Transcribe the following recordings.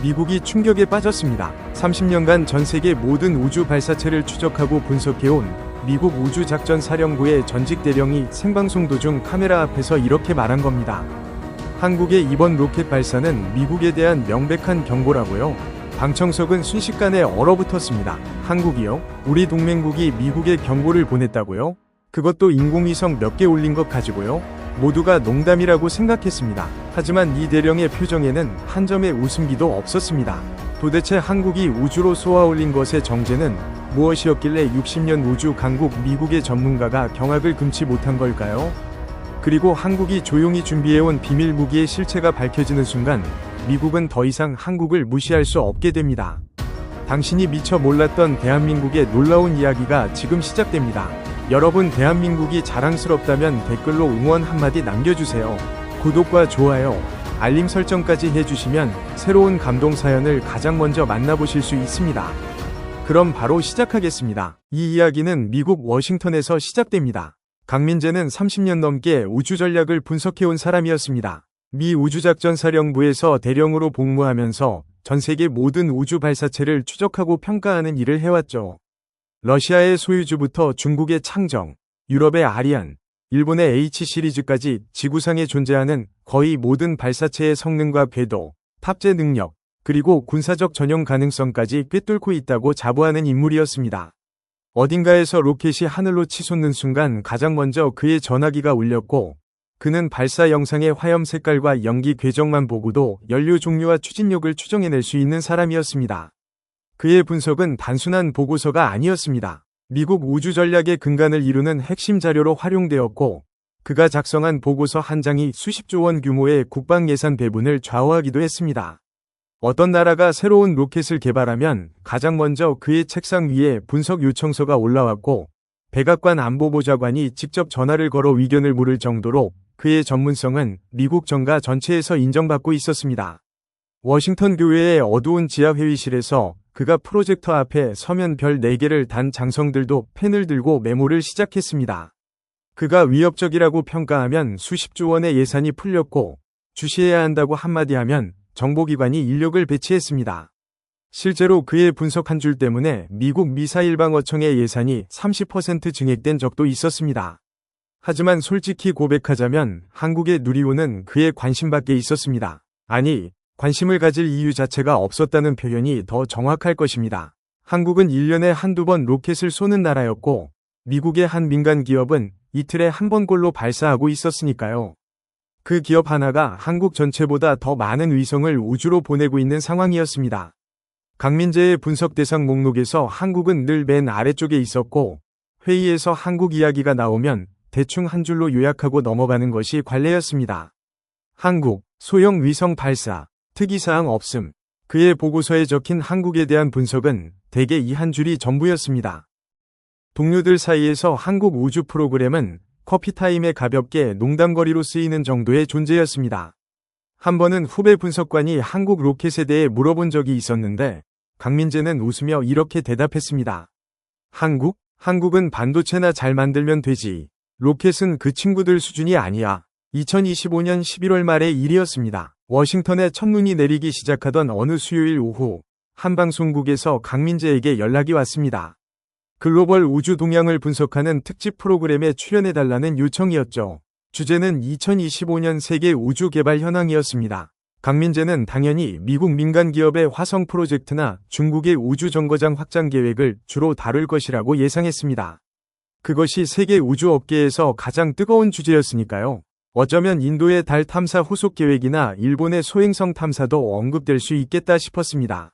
미국이 충격에 빠졌습니다. 30년간 전 세계 모든 우주 발사체를 추적하고 분석해온 미국 우주작전사령부의 전직 대령이 생방송 도중 카메라 앞에서 이렇게 말한 겁니다. 한국의 이번 로켓 발사는 미국에 대한 명백한 경고라고요. 방청석은 순식간에 얼어붙었습니다. 한국이요? 우리 동맹국이 미국에 경고를 보냈다고요? 그것도 인공위성 몇 개 올린 것 가지고요? 모두가 농담이라고 생각했습니다. 하지만 이 대령의 표정에는 한 점의 웃음기도 없었습니다. 도대체 한국이 우주로 쏘아올린 것의 정체는 무엇이었길래 60년 우주 강국 미국의 전문가가 경악을 금치 못한 걸까요? 그리고 한국이 조용히 준비해온 비밀 무기의 실체가 밝혀지는 순간 미국은 더 이상 한국을 무시할 수 없게 됩니다. 당신이 미처 몰랐던 대한민국의 놀라운 이야기가 지금 시작됩니다. 여러분, 대한민국이 자랑스럽다면 댓글로 응원 한마디 남겨주세요. 구독과 좋아요, 알림 설정까지 해주시면 새로운 감동 사연을 가장 먼저 만나보실 수 있습니다. 그럼 바로 시작하겠습니다. 이 이야기는 미국 워싱턴에서 시작됩니다. 강민재는 30년 넘게 우주 전략을 분석해온 사람이었습니다. 미 우주작전사령부에서 대령으로 복무하면서 전 세계 모든 우주 발사체를 추적하고 평가하는 일을 해왔죠. 러시아의 소유주부터 중국의 창정, 유럽의 아리안, 일본의 H 시리즈까지 지구상에 존재하는 거의 모든 발사체의 성능과 궤도, 탑재 능력, 그리고 군사적 전용 가능성까지 꿰뚫고 있다고 자부하는 인물이었습니다. 어딘가에서 로켓이 하늘로 치솟는 순간 가장 먼저 그의 전화기가 울렸고, 그는 발사 영상의 화염 색깔과 연기 궤적만 보고도 연료 종류와 추진력을 추정해낼 수 있는 사람이었습니다. 그의 분석은 단순한 보고서가 아니었습니다. 미국 우주 전략의 근간을 이루는 핵심 자료로 활용되었고, 그가 작성한 보고서 한 장이 수십조 원 규모의 국방 예산 배분을 좌우하기도 했습니다. 어떤 나라가 새로운 로켓을 개발하면 가장 먼저 그의 책상 위에 분석 요청서가 올라왔고, 백악관 안보보좌관이 직접 전화를 걸어 의견을 물을 정도로 그의 전문성은 미국 정가 전체에서 인정받고 있었습니다. 워싱턴 교회의 어두운 지하 회의실에서 그가 프로젝터 앞에 서면 별 4개를 단 장성들도 펜을 들고 메모를 시작했습니다. 그가 위협적이라고 평가하면 수십조 원의 예산이 풀렸고, 주시해야 한다고 한마디 하면 정보기관이 인력을 배치했습니다. 실제로 그의 분석 한 줄 때문에 미국 미사일 방어청의 예산이 30% 증액된 적도 있었습니다. 하지만 솔직히 고백하자면 한국의 누리호는 그의 관심 밖에 있었습니다. 아니, 관심을 가질 이유 자체가 없었다는 표현이 더 정확할 것입니다. 한국은 1년에 한두 번 로켓을 쏘는 나라였고, 미국의 한 민간 기업은 이틀에 한 번꼴로 발사하고 있었으니까요. 그 기업 하나가 한국 전체보다 더 많은 위성을 우주로 보내고 있는 상황이었습니다. 강민재의 분석 대상 목록에서 한국은 늘 맨 아래쪽에 있었고, 회의에서 한국 이야기가 나오면 대충 한 줄로 요약하고 넘어가는 것이 관례였습니다. 한국, 소형 위성 발사, 특이사항 없음. 그의 보고서에 적힌 한국에 대한 분석은 대개 이 한 줄이 전부였습니다. 동료들 사이에서 한국 우주 프로그램은 커피타임에 가볍게 농담거리로 쓰이는 정도의 존재였습니다. 한 번은 후배 분석관이 한국 로켓에 대해 물어본 적이 있었는데, 강민재는 웃으며 이렇게 대답했습니다. 한국은 반도체나 잘 만들면 되지. 로켓은 그 친구들 수준이 아니야. 2025년 11월 말의 일이었습니다. 워싱턴에 첫눈이 내리기 시작하던 어느 수요일 오후, 한 방송국에서 강민재에게 연락이 왔습니다. 글로벌 우주 동향을 분석하는 특집 프로그램에 출연해달라는 요청이었죠. 주제는 2025년 세계 우주 개발 현황이었습니다. 강민재는 당연히 미국 민간 기업의 화성 프로젝트나 중국의 우주 정거장 확장 계획을 주로 다룰 것이라고 예상했습니다. 그것이 세계 우주 업계에서 가장 뜨거운 주제였으니까요. 어쩌면 인도의 달 탐사 후속 계획이나 일본의 소행성 탐사도 언급될 수 있겠다 싶었습니다.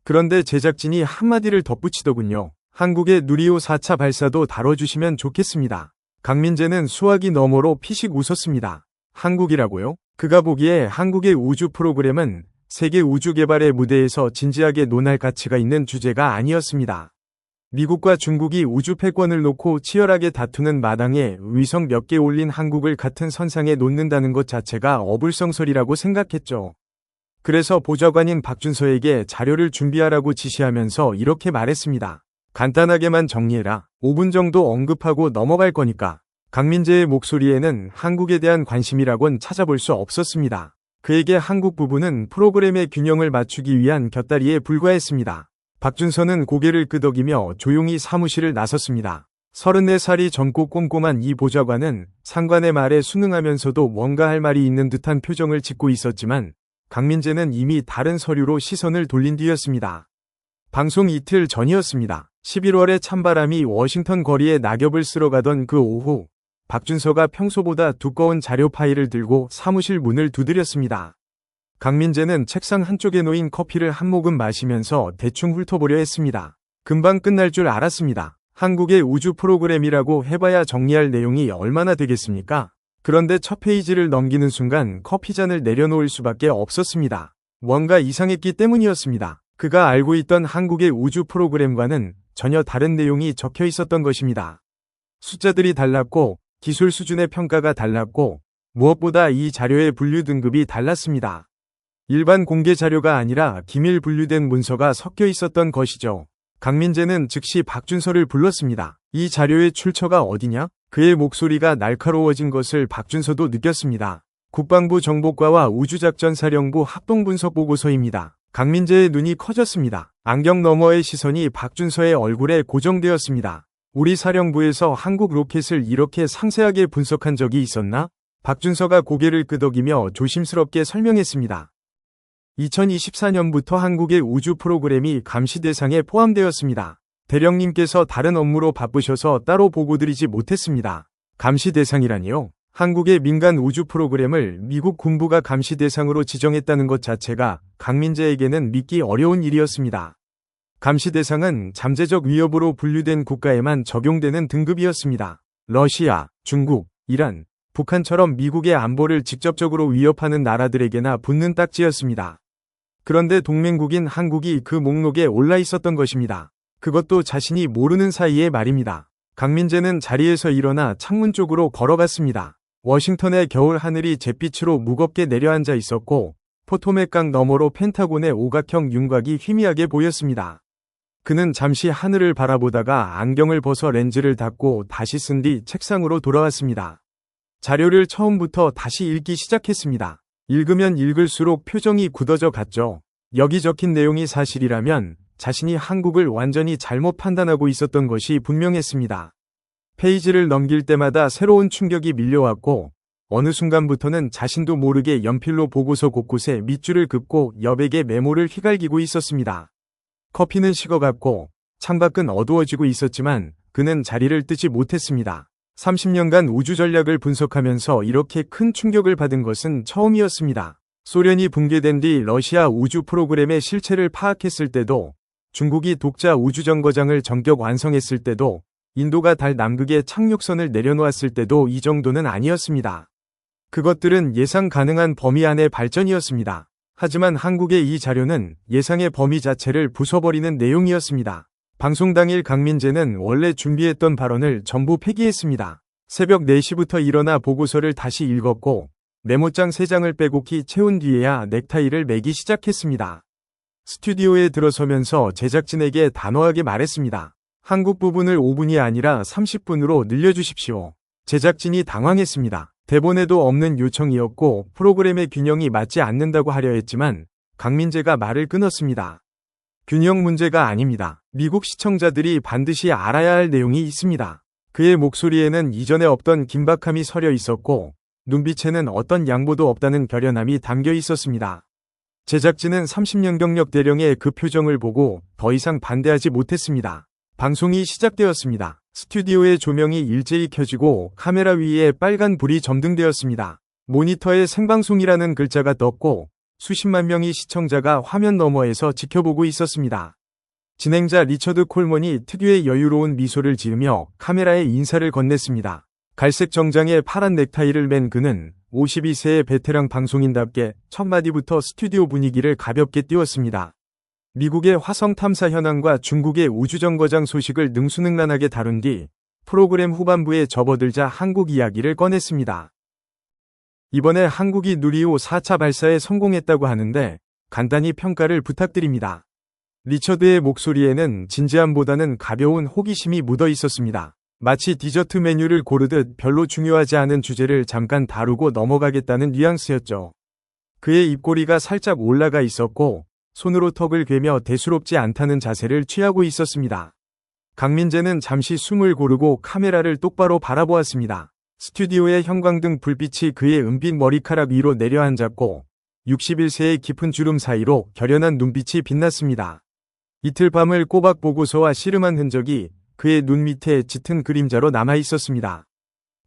그런데 제작진이 한마디를 덧붙이더군요. 한국의 누리호 4차 발사도 다뤄주시면 좋겠습니다. 강민재는 수화기 너머로 피식 웃었습니다. 한국이라고요? 그가 보기에 한국의 우주 프로그램은 세계 우주 개발의 무대에서 진지하게 논할 가치가 있는 주제가 아니었습니다. 미국과 중국이 우주 패권을 놓고 치열하게 다투는 마당에 위성 몇 개 올린 한국을 같은 선상에 놓는다는 것 자체가 어불성설이라고 생각했죠. 그래서 보좌관인 박준서에게 자료를 준비하라고 지시하면서 이렇게 말했습니다. 간단하게만 정리해라. 5분 정도 언급하고 넘어갈 거니까. 강민재의 목소리에는 한국에 대한 관심이라곤 찾아볼 수 없었습니다. 그에게 한국 부부는 프로그램의 균형을 맞추기 위한 곁다리에 불과했습니다. 박준서는 고개를 끄덕이며 조용히 사무실을 나섰습니다. 34살이 젊고 꼼꼼한 이 보좌관은 상관의 말에 순응하면서도 뭔가 할 말이 있는 듯한 표정을 짓고 있었지만 강민재는 이미 다른 서류로 시선을 돌린 뒤였습니다. 방송 이틀 전이었습니다. 11월에 찬바람이 워싱턴 거리에 낙엽을 쓸어가던 그 오후, 박준서가 평소보다 두꺼운 자료 파일을 들고 사무실 문을 두드렸습니다. 강민재는 책상 한쪽에 놓인 커피를 한 모금 마시면서 대충 훑어보려 했습니다. 금방 끝날 줄 알았습니다. 한국의 우주 프로그램이라고 해봐야 정리할 내용이 얼마나 되겠습니까? 그런데 첫 페이지를 넘기는 순간 커피잔을 내려놓을 수밖에 없었습니다. 뭔가 이상했기 때문이었습니다. 그가 알고 있던 한국의 우주 프로그램과는 전혀 다른 내용이 적혀 있었던 것입니다. 숫자들이 달랐고 기술 수준의 평가가 달랐고 무엇보다 이 자료의 분류 등급이 달랐습니다. 일반 공개 자료가 아니라 기밀 분류된 문서가 섞여 있었던 것이죠. 강민재는 즉시 박준서를 불렀습니다. 이 자료의 출처가 어디냐? 그의 목소리가 날카로워진 것을 박준서도 느꼈습니다. 국방부 정보과와 우주작전사령부 합동분석보고서입니다. 강민재의 눈이 커졌습니다. 안경 너머의 시선이 박준서의 얼굴에 고정되었습니다. 우리 사령부에서 한국 로켓을 이렇게 상세하게 분석한 적이 있었나? 박준서가 고개를 끄덕이며 조심스럽게 설명했습니다. 2024년부터 한국의 우주 프로그램이 감시 대상에 포함되었습니다. 대령님께서 다른 업무로 바쁘셔서 따로 보고드리지 못했습니다. 감시 대상이라니요? 한국의 민간 우주 프로그램을 미국 군부가 감시 대상으로 지정했다는 것 자체가 강민재에게는 믿기 어려운 일이었습니다. 감시 대상은 잠재적 위협으로 분류된 국가에만 적용되는 등급이었습니다. 러시아, 중국, 이란, 북한처럼 미국의 안보를 직접적으로 위협하는 나라들에게나 붙는 딱지였습니다. 그런데 동맹국인 한국이 그 목록에 올라 있었던 것입니다. 그것도 자신이 모르는 사이에 말입니다. 강민재는 자리에서 일어나 창문 쪽으로 걸어갔습니다. 워싱턴의 겨울 하늘이 잿빛으로 무겁게 내려앉아 있었고 포토맥강 너머로 펜타곤의 오각형 윤곽이 희미하게 보였습니다. 그는 잠시 하늘을 바라보다가 안경을 벗어 렌즈를 닫고 다시 쓴 뒤 책상으로 돌아왔습니다. 자료를 처음부터 다시 읽기 시작했습니다. 읽으면 읽을수록 표정이 굳어져 갔죠. 여기 적힌 내용이 사실이라면 자신이 한국을 완전히 잘못 판단하고 있었던 것이 분명했습니다. 페이지를 넘길 때마다 새로운 충격이 밀려왔고 어느 순간부터는 자신도 모르게 연필로 보고서 곳곳에 밑줄을 긋고 여백의 메모를 휘갈기고 있었습니다. 커피는 식어갔고 창밖은 어두워지고 있었지만 그는 자리를 뜨지 못했습니다. 30년간 우주 전략을 분석하면서 이렇게 큰 충격을 받은 것은 처음이었습니다. 소련이 붕괴된 뒤 러시아 우주 프로그램의 실체를 파악했을 때도, 중국이 독자 우주정거장을 전격 완성했을 때도, 인도가 달 남극에 착륙선을 내려놓았을 때도 이 정도는 아니었습니다. 그것들은 예상 가능한 범위 안의 발전이었습니다. 하지만 한국의 이 자료는 예상의 범위 자체를 부숴버리는 내용이었습니다. 방송 당일 강민재는 원래 준비했던 발언을 전부 폐기했습니다. 새벽 4시부터 일어나 보고서를 다시 읽었고 메모장 3장을 빼곡히 채운 뒤에야 넥타이를 매기 시작했습니다. 스튜디오에 들어서면서 제작진에게 단호하게 말했습니다. 한국 부분을 5분이 아니라 30분으로 늘려주십시오. 제작진이 당황했습니다. 대본에도 없는 요청이었고 프로그램의 균형이 맞지 않는다고 하려 했지만 강민재가 말을 끊었습니다. 균형 문제가 아닙니다. 미국 시청자들이 반드시 알아야 할 내용이 있습니다. 그의 목소리에는 이전에 없던 긴박함이 서려 있었고 눈빛에는 어떤 양보도 없다는 결연함이 담겨 있었습니다. 제작진은 30년 경력 대령의 그 표정을 보고 더 이상 반대하지 못했습니다. 방송이 시작되었습니다. 스튜디오의 조명이 일제히 켜지고 카메라 위에 빨간 불이 점등되었습니다. 모니터에 생방송이라는 글자가 떴고 수십만 명의 시청자가 화면 너머에서 지켜보고 있었습니다. 진행자 리처드 콜먼이 특유의 여유로운 미소를 지으며 카메라에 인사를 건넸습니다. 갈색 정장에 파란 넥타이를 맨 그는 52세의 베테랑 방송인답게 첫 마디부터 스튜디오 분위기를 가볍게 띄웠습니다. 미국의 화성 탐사 현황과 중국의 우주정거장 소식을 능수능란하게 다룬 뒤 프로그램 후반부에 접어들자 한국 이야기를 꺼냈습니다. 이번에 한국이 누리호 4차 발사에 성공했다고 하는데 간단히 평가를 부탁드립니다. 리처드의 목소리에는 진지함보다는 가벼운 호기심이 묻어 있었습니다. 마치 디저트 메뉴를 고르듯 별로 중요하지 않은 주제를 잠깐 다루고 넘어가겠다는 뉘앙스였죠. 그의 입꼬리가 살짝 올라가 있었고 손으로 턱을 괴며 대수롭지 않다는 자세를 취하고 있었습니다. 강민재는 잠시 숨을 고르고 카메라를 똑바로 바라보았습니다. 스튜디오의 형광등 불빛이 그의 은빛 머리카락 위로 내려앉았고 61세의 깊은 주름 사이로 결연한 눈빛이 빛났습니다. 이틀 밤을 꼬박 보고서와 씨름한 흔적이 그의 눈 밑에 짙은 그림자로 남아 있었습니다.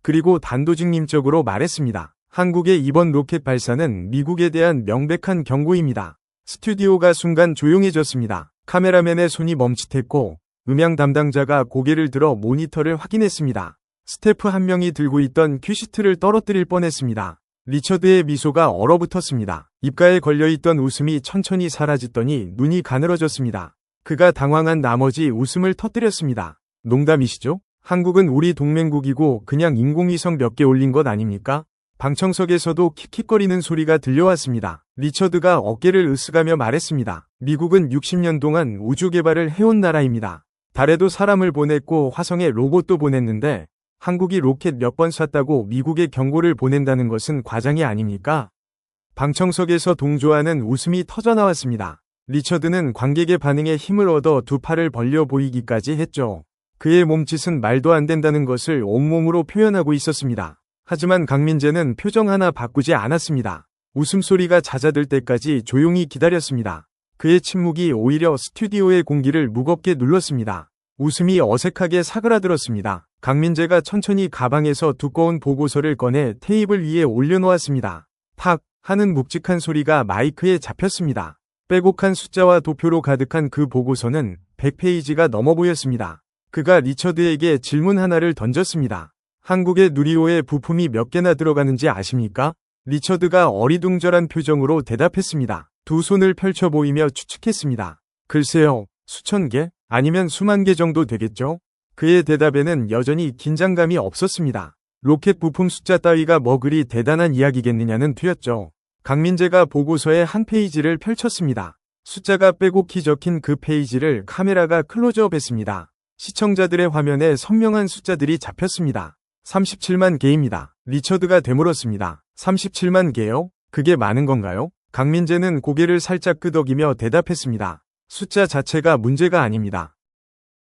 그리고 단도직입적으로 말했습니다. 한국의 이번 로켓 발사는 미국에 대한 명백한 경고입니다. 스튜디오가 순간 조용해졌습니다. 카메라맨의 손이 멈칫했고 음향 담당자가 고개를 들어 모니터를 확인했습니다. 스태프 한 명이 들고 있던 큐시트를 떨어뜨릴 뻔했습니다. 리처드의 미소가 얼어붙었습니다. 입가에 걸려있던 웃음이 천천히 사라지더니 눈이 가늘어졌습니다. 그가 당황한 나머지 웃음을 터뜨렸습니다. 농담이시죠? 한국은 우리 동맹국이고 그냥 인공위성 몇 개 올린 것 아닙니까? 방청석에서도 킥킥거리는 소리가 들려왔습니다. 리처드가 어깨를 으쓱하며 말했습니다. 미국은 60년 동안 우주 개발을 해온 나라입니다. 달에도 사람을 보냈고 화성에 로봇도 보냈는데 한국이 로켓 몇 번 쐈다고 미국에 경고를 보낸다는 것은 과장이 아닙니까? 방청석에서 동조하는 웃음이 터져나왔습니다. 리처드는 관객의 반응에 힘을 얻어 두 팔을 벌려 보이기까지 했죠. 그의 몸짓은 말도 안 된다는 것을 온몸으로 표현하고 있었습니다. 하지만 강민재는 표정 하나 바꾸지 않았습니다. 웃음소리가 잦아들 때까지 조용히 기다렸습니다. 그의 침묵이 오히려 스튜디오의 공기를 무겁게 눌렀습니다. 웃음이 어색하게 사그라들었습니다. 강민재가 천천히 가방에서 두꺼운 보고서를 꺼내 테이블 위에 올려놓았습니다. 탁 하는 묵직한 소리가 마이크에 잡혔습니다. 빼곡한 숫자와 도표로 가득한 그 보고서는 100페이지가 넘어 보였습니다. 그가 리처드에게 질문 하나를 던졌습니다. 한국의 누리호에 부품이 몇 개나 들어가는지 아십니까? 리처드가 어리둥절한 표정으로 대답했습니다. 두 손을 펼쳐 보이며 추측했습니다. 글쎄요, 수천 개? 아니면 수만 개 정도 되겠죠? 그의 대답에는 여전히 긴장감이 없었습니다. 로켓 부품 숫자 따위가 뭐 그리 대단한 이야기겠느냐는 투였죠. 강민재가 보고서의 한 페이지를 펼쳤습니다. 숫자가 빼곡히 적힌 그 페이지를 카메라가 클로즈업했습니다. 시청자들의 화면에 선명한 숫자들이 잡혔습니다. 37만 개입니다. 리처드가 되물었습니다. 37만 개요? 그게 많은 건가요? 강민재는 고개를 살짝 끄덕이며 대답했습니다. 숫자 자체가 문제가 아닙니다.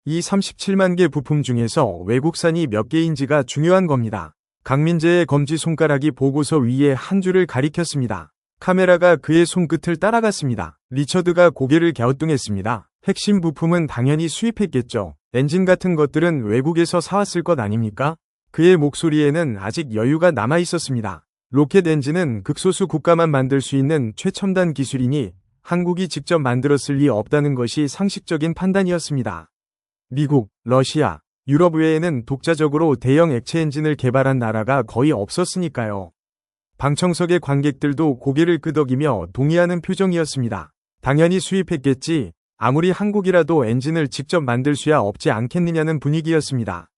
이 37만 개 부품 중에서 외국산이 몇 개인지가 중요한 겁니다. 강민재의 검지손가락이 보고서 위에 한 줄을 가리켰습니다. 카메라가 그의 손끝을 따라갔습니다. 리처드가 고개를 갸우뚱했습니다. 핵심 부품은 당연히 수입했겠죠. 엔진 같은 것들은 외국에서 사왔을 것 아닙니까? 그의 목소리에는 아직 여유가 남아 있었습니다. 로켓 엔진은 극소수 국가만 만들 수 있는 최첨단 기술이니 한국이 직접 만들었을 리 없다는 것이 상식적인 판단이었습니다. 미국, 러시아, 유럽 외에는 독자적으로 대형 액체 엔진을 개발한 나라가 거의 없었으니까요. 방청석의 관객들도 고개를 끄덕이며 동의하는 표정이었습니다. 당연히 수입했겠지. 아무리 한국이라도 엔진을 직접 만들 수야 없지 않겠느냐는 분위기였습니다.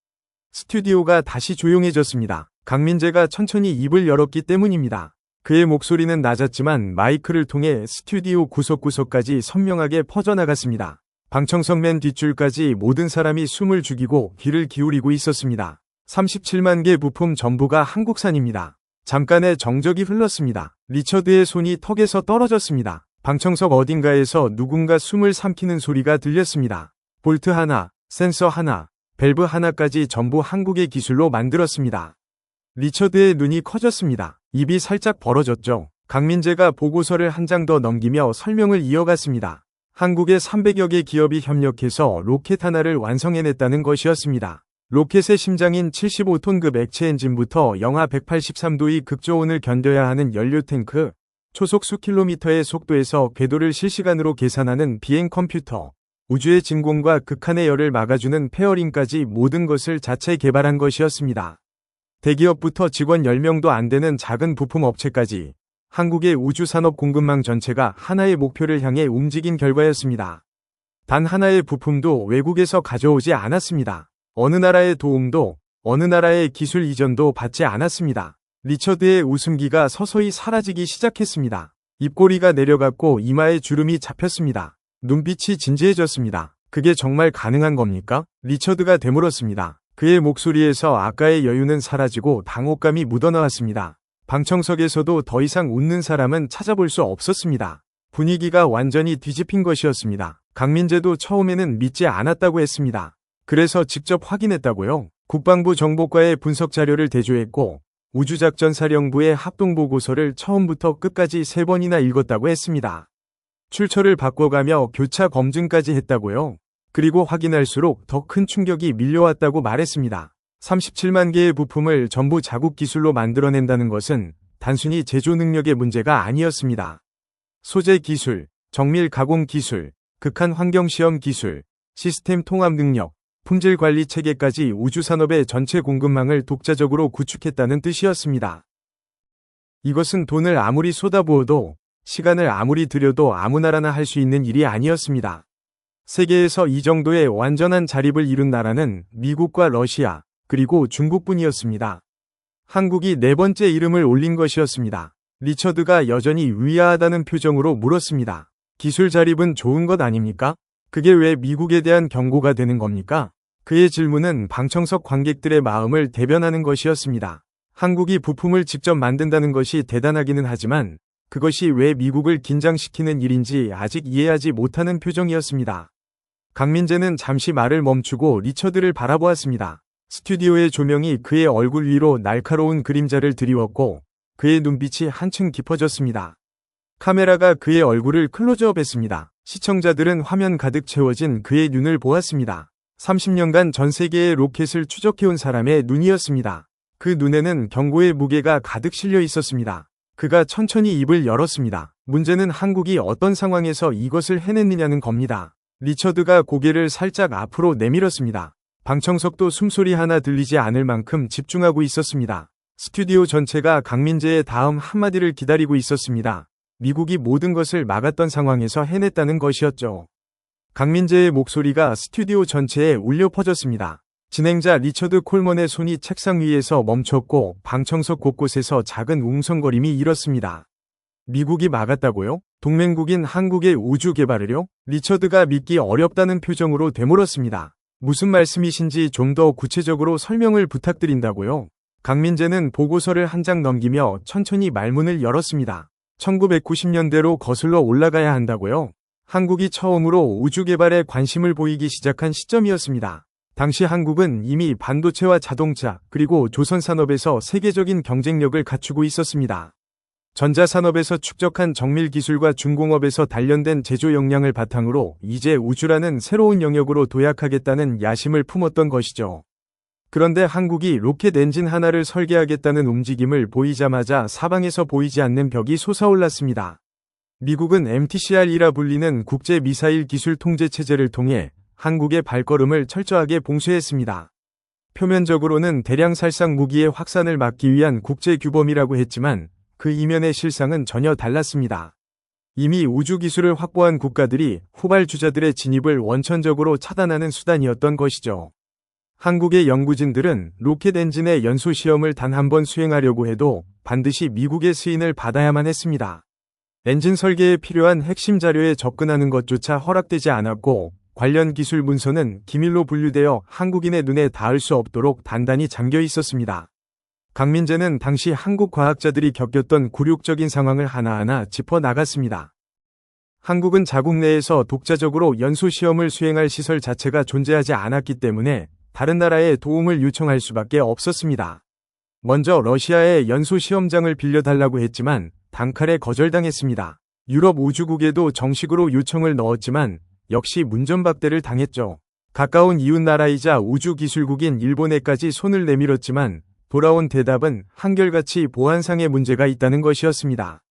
스튜디오가 다시 조용해졌습니다. 강민재가 천천히 입을 열었기 때문입니다. 그의 목소리는 낮았지만 마이크를 통해 스튜디오 구석구석까지 선명하게 퍼져나갔습니다. 방청석 맨 뒷줄까지 모든 사람이 숨을 죽이고 귀를 기울이고 있었습니다. 37만 개 부품 전부가 한국산입니다. 잠깐의 정적이 흘렀습니다. 리처드의 손이 턱에서 떨어졌습니다. 방청석 어딘가에서 누군가 숨을 삼키는 소리가 들렸습니다. 볼트 하나, 센서 하나, 밸브 하나까지 전부 한국의 기술로 만들었습니다. 리처드의 눈이 커졌습니다. 입이 살짝 벌어졌죠. 강민재가 보고서를 한 장 더 넘기며 설명을 이어갔습니다. 한국의 300여 개 기업이 협력해서 로켓 하나를 완성해냈다는 것이었습니다. 로켓의 심장인 75톤급 액체 엔진부터 영하 183도의 극저온을 견뎌야 하는 연료 탱크, 초속 수킬로미터의 속도에서 궤도를 실시간으로 계산하는 비행 컴퓨터, 우주의 진공과 극한의 열을 막아주는 페어링까지 모든 것을 자체 개발한 것이었습니다. 대기업부터 직원 10명도 안 되는 작은 부품 업체까지 한국의 우주산업 공급망 전체가 하나의 목표를 향해 움직인 결과였습니다. 단 하나의 부품도 외국에서 가져오지 않았습니다. 어느 나라의 도움도, 어느 나라의 기술 이전도 받지 않았습니다. 리처드의 웃음기가 서서히 사라지기 시작했습니다. 입꼬리가 내려갔고 이마에 주름이 잡혔습니다. 눈빛이 진지해졌습니다. 그게 정말 가능한 겁니까? 리처드가 되물었습니다. 그의 목소리에서 아까의 여유는 사라지고 당혹감이 묻어나왔습니다. 방청석에서도 더 이상 웃는 사람은 찾아볼 수 없었습니다. 분위기가 완전히 뒤집힌 것이었습니다. 강민재도 처음에는 믿지 않았다고 했습니다. 그래서 직접 확인했다고요. 국방부 정보과에 분석 자료를 대조했고 우주작전사령부의 합동보고서를 처음부터 끝까지 3번이나 읽었다고 했습니다. 출처를 바꿔가며 교차 검증까지 했다고요. 그리고 확인할수록 더 큰 충격이 밀려왔다고 말했습니다. 37만 개의 부품을 전부 자국 기술로 만들어낸다는 것은 단순히 제조 능력의 문제가 아니었습니다. 소재 기술, 정밀 가공 기술, 극한 환경 시험 기술, 시스템 통합 능력, 품질 관리 체계까지 우주산업의 전체 공급망을 독자적으로 구축했다는 뜻이었습니다. 이것은 돈을 아무리 쏟아부어도 시간을 아무리 들여도 아무 나라나 할 수 있는 일이 아니었습니다. 세계에서 이 정도의 완전한 자립을 이룬 나라는 미국과 러시아, 그리고 중국뿐이었습니다. 한국이 4번째 이름을 올린 것이었습니다. 리처드가 여전히 위아하다는 표정으로 물었습니다. 기술 자립은 좋은 것 아닙니까? 그게 왜 미국에 대한 경고가 되는 겁니까? 그의 질문은 방청석 관객들의 마음을 대변하는 것이었습니다. 한국이 부품을 직접 만든다는 것이 대단하기는 하지만 그것이 왜 미국을 긴장시키는 일인지 아직 이해하지 못하는 표정이었습니다. 강민재는 잠시 말을 멈추고 리처드를 바라보았습니다. 스튜디오의 조명이 그의 얼굴 위로 날카로운 그림자를 드리웠고 그의 눈빛이 한층 깊어졌습니다. 카메라가 그의 얼굴을 클로즈업했습니다. 시청자들은 화면 가득 채워진 그의 눈을 보았습니다. 30년간 전 세계의 로켓을 추적해온 사람의 눈이었습니다. 그 눈에는 경고의 무게가 가득 실려 있었습니다. 그가 천천히 입을 열었습니다. 문제는 한국이 어떤 상황에서 이것을 해냈느냐는 겁니다. 리처드가 고개를 살짝 앞으로 내밀었습니다. 방청석도 숨소리 하나 들리지 않을 만큼 집중하고 있었습니다. 스튜디오 전체가 강민재의 다음 한마디를 기다리고 있었습니다. 미국이 모든 것을 막았던 상황에서 해냈다는 것이었죠. 강민재의 목소리가 스튜디오 전체에 울려 퍼졌습니다. 진행자 리처드 콜먼의 손이 책상 위에서 멈췄고 방청석 곳곳에서 작은 웅성거림이 일었습니다. 미국이 막았다고요? 동맹국인 한국의 우주 개발을요? 리처드가 믿기 어렵다는 표정으로 되물었습니다. 무슨 말씀이신지 좀 더 구체적으로 설명을 부탁드린다고요? 강민재는 보고서를 한 장 넘기며 천천히 말문을 열었습니다. 1990년대로 거슬러 올라가야 한다고요? 한국이 처음으로 우주 개발에 관심을 보이기 시작한 시점이었습니다. 당시 한국은 이미 반도체와 자동차 그리고 조선산업에서 세계적인 경쟁력을 갖추고 있었습니다. 전자산업에서 축적한 정밀 기술과 중공업에서 단련된 제조 역량을 바탕으로 이제 우주라는 새로운 영역으로 도약하겠다는 야심을 품었던 것이죠. 그런데 한국이 로켓 엔진 하나를 설계하겠다는 움직임을 보이자마자 사방에서 보이지 않는 벽이 솟아올랐습니다. 미국은 MTCR이라 불리는 국제 미사일 기술 통제 체제를 통해 한국의 발걸음을 철저하게 봉쇄했습니다. 표면적으로는 대량 살상 무기의 확산을 막기 위한 국제 규범이라고 했지만 그 이면의 실상은 전혀 달랐습니다. 이미 우주 기술을 확보한 국가들이 후발주자들의 진입을 원천적으로 차단하는 수단이었던 것이죠. 한국의 연구진들은 로켓 엔진의 연소 시험을 단 한 번 수행하려고 해도 반드시 미국의 승인을 받아야만 했습니다. 엔진 설계에 필요한 핵심 자료에 접근하는 것조차 허락되지 않았고 관련 기술 문서는 기밀로 분류되어 한국인의 눈에 닿을 수 없도록 단단히 잠겨 있었습니다. 강민재는 당시 한국 과학자들이 겪었던 굴욕적인 상황을 하나하나 짚어 나갔습니다. 한국은 자국 내에서 독자적으로 연소 시험을 수행할 시설 자체가 존재하지 않았기 때문에 다른 나라에 도움을 요청할 수밖에 없었습니다. 먼저 러시아의 연소 시험장을 빌려달라고 했지만 단칼에 거절당했습니다. 유럽 우주국에도 정식으로 요청을 넣었지만 역시 문전박대를 당했죠. 가까운 이웃나라이자 우주기술국인 일본에까지 손을 내밀었지만 돌아온 대답은 한결같이 보안상의 문제가 있다는 것이었습니다.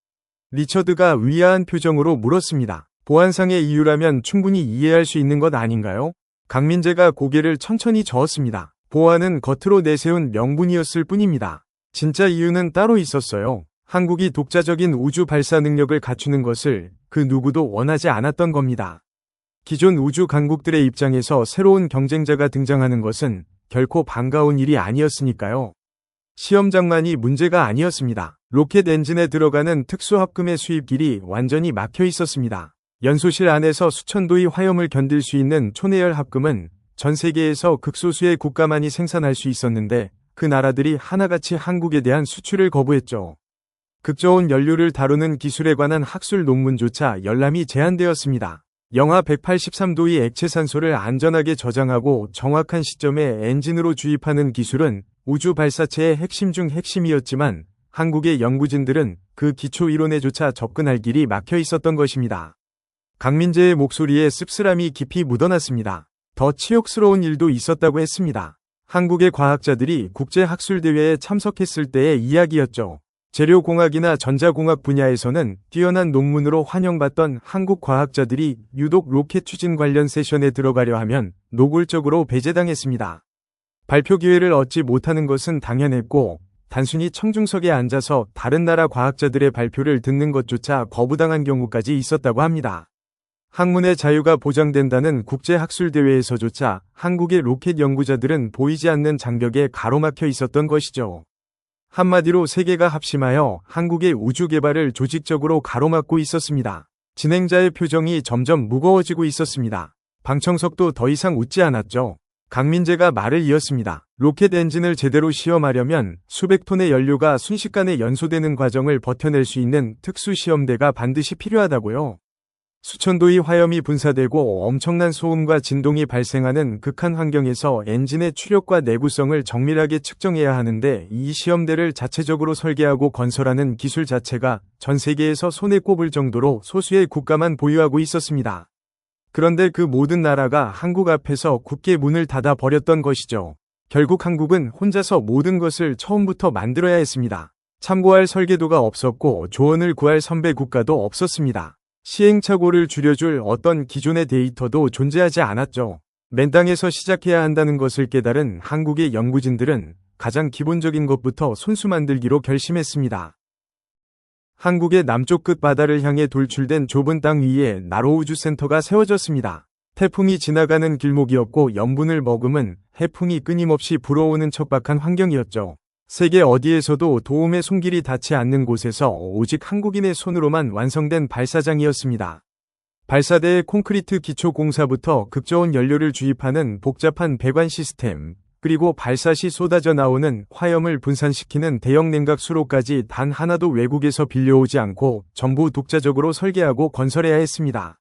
리처드가 위아한 표정으로 물었습니다. 보안상의 이유라면 충분히 이해할 수 있는 것 아닌가요? 강민재가 고개를 천천히 저었습니다. 보안은 겉으로 내세운 명분이었을 뿐입니다. 진짜 이유는 따로 있었어요. 한국이 독자적인 우주 발사 능력을 갖추는 것을 그 누구도 원하지 않았던 겁니다. 기존 우주 강국들의 입장에서 새로운 경쟁자가 등장하는 것은 결코 반가운 일이 아니었으니까요. 시험장만이 문제가 아니었습니다. 로켓 엔진에 들어가는 특수합금의 수입길이 완전히 막혀 있었습니다. 연소실 안에서 수천 도의 화염을 견딜 수 있는 초내열 합금은 전 세계에서 극소수의 국가만이 생산할 수 있었는데 그 나라들이 하나같이 한국에 대한 수출을 거부했죠. 극저온 연료를 다루는 기술에 관한 학술 논문조차 열람이 제한되었습니다. 영하 183도의 액체산소를 안전하게 저장하고 정확한 시점에 엔진으로 주입하는 기술은 우주 발사체의 핵심 중 핵심이었지만 한국의 연구진들은 그 기초 이론에조차 접근할 길이 막혀 있었던 것입니다. 강민재의 목소리에 씁쓸함이 깊이 묻어났습니다. 더 치욕스러운 일도 있었다고 했습니다. 한국의 과학자들이 국제학술대회에 참석했을 때의 이야기였죠. 재료공학이나 전자공학 분야에서는 뛰어난 논문으로 환영받던 한국 과학자들이 유독 로켓 추진 관련 세션에 들어가려 하면 노골적으로 배제당했습니다. 발표 기회를 얻지 못하는 것은 당연했고 단순히 청중석에 앉아서 다른 나라 과학자들의 발표를 듣는 것조차 거부당한 경우까지 있었다고 합니다. 학문의 자유가 보장된다는 국제학술대회에서조차 한국의 로켓 연구자들은 보이지 않는 장벽에 가로막혀 있었던 것이죠. 한마디로 세계가 합심하여 한국의 우주 개발을 조직적으로 가로막고 있었습니다. 진행자의 표정이 점점 무거워지고 있었습니다. 방청석도 더 이상 웃지 않았죠. 강민재가 말을 이었습니다. 로켓 엔진을 제대로 시험하려면 수백 톤의 연료가 순식간에 연소되는 과정을 버텨낼 수 있는 특수 시험대가 반드시 필요하다고요. 수천도의 화염이 분사되고 엄청난 소음과 진동이 발생하는 극한 환경에서 엔진의 추력과 내구성을 정밀하게 측정해야 하는데 이 시험대를 자체적으로 설계하고 건설하는 기술 자체가 전 세계에서 손에 꼽을 정도로 소수의 국가만 보유하고 있었습니다. 그런데 그 모든 나라가 한국 앞에서 굳게 문을 닫아 버렸던 것이죠. 결국 한국은 혼자서 모든 것을 처음부터 만들어야 했습니다. 참고할 설계도가 없었고 조언을 구할 선배 국가도 없었습니다. 시행착오를 줄여줄 어떤 기존의 데이터도 존재하지 않았죠. 맨땅에서 시작해야 한다는 것을 깨달은 한국의 연구진들은 가장 기본적인 것부터 손수 만들기로 결심했습니다. 한국의 남쪽 끝 바다를 향해 돌출된 좁은 땅 위에 나로우주센터가 세워졌습니다. 태풍이 지나가는 길목이었고 염분을 머금은 해풍이 끊임없이 불어오는 척박한 환경이었죠. 세계 어디에서도 도움의 손길이 닿지 않는 곳에서 오직 한국인의 손으로만 완성된 발사장이었습니다. 발사대의 콘크리트 기초 공사부터 극저온 연료를 주입하는 복잡한 배관 시스템, 그리고 발사 시 쏟아져 나오는 화염을 분산시키는 대형 냉각 수로까지 단 하나도 외국에서 빌려오지 않고 전부 독자적으로 설계하고 건설해야 했습니다.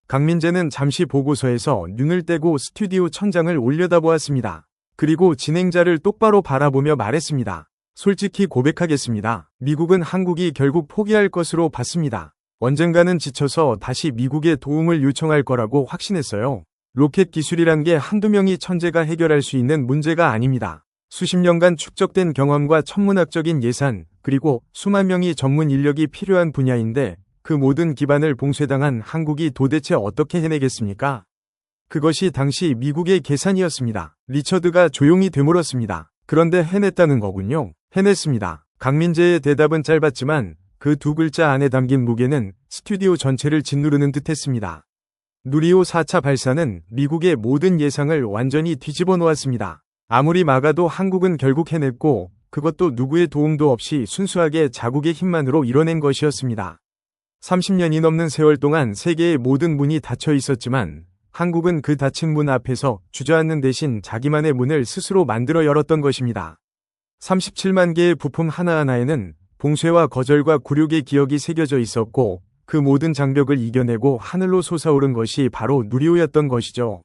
강민재는 잠시 보고서에서 눈을 떼고 스튜디오 천장을 올려다보았습니다. 그리고 진행자를 똑바로 바라보며 말했습니다. 솔직히 고백하겠습니다. 미국은 한국이 결국 포기할 것으로 봤습니다. 언젠가는 지쳐서 다시 미국의 도움을 요청할 거라고 확신했어요. 로켓 기술이란 게 한두 명이 천재가 해결할 수 있는 문제가 아닙니다. 수십 년간 축적된 경험과 천문학적인 예산, 그리고 수만 명의 전문 인력이 필요한 분야인데 그 모든 기반을 봉쇄당한 한국이 도대체 어떻게 해내겠습니까? 그것이 당시 미국의 계산이었습니다. 리처드가 조용히 되물었습니다. 그런데 해냈다는 거군요. 해냈습니다. 강민재의 대답은 짧았지만 그 두 글자 안에 담긴 무게는 스튜디오 전체를 짓누르는 듯했습니다. 누리호 4차 발사는 미국의 모든 예상을 완전히 뒤집어 놓았습니다. 아무리 막아도 한국은 결국 해냈고 그것도 누구의 도움도 없이 순수하게 자국의 힘만으로 이뤄낸 것이었습니다. 30년이 넘는 세월 동안 세계의 모든 문이 닫혀 있었지만 한국은 그 닫힌 문 앞에서 주저앉는 대신 자기만의 문을 스스로 만들어 열었던 것입니다. 37만 개의 부품 하나하나에는 봉쇄와 거절과 굴욕의 기억이 새겨져 있었고 그 모든 장벽을 이겨내고 하늘로 솟아오른 것이 바로 누리호였던 것이죠.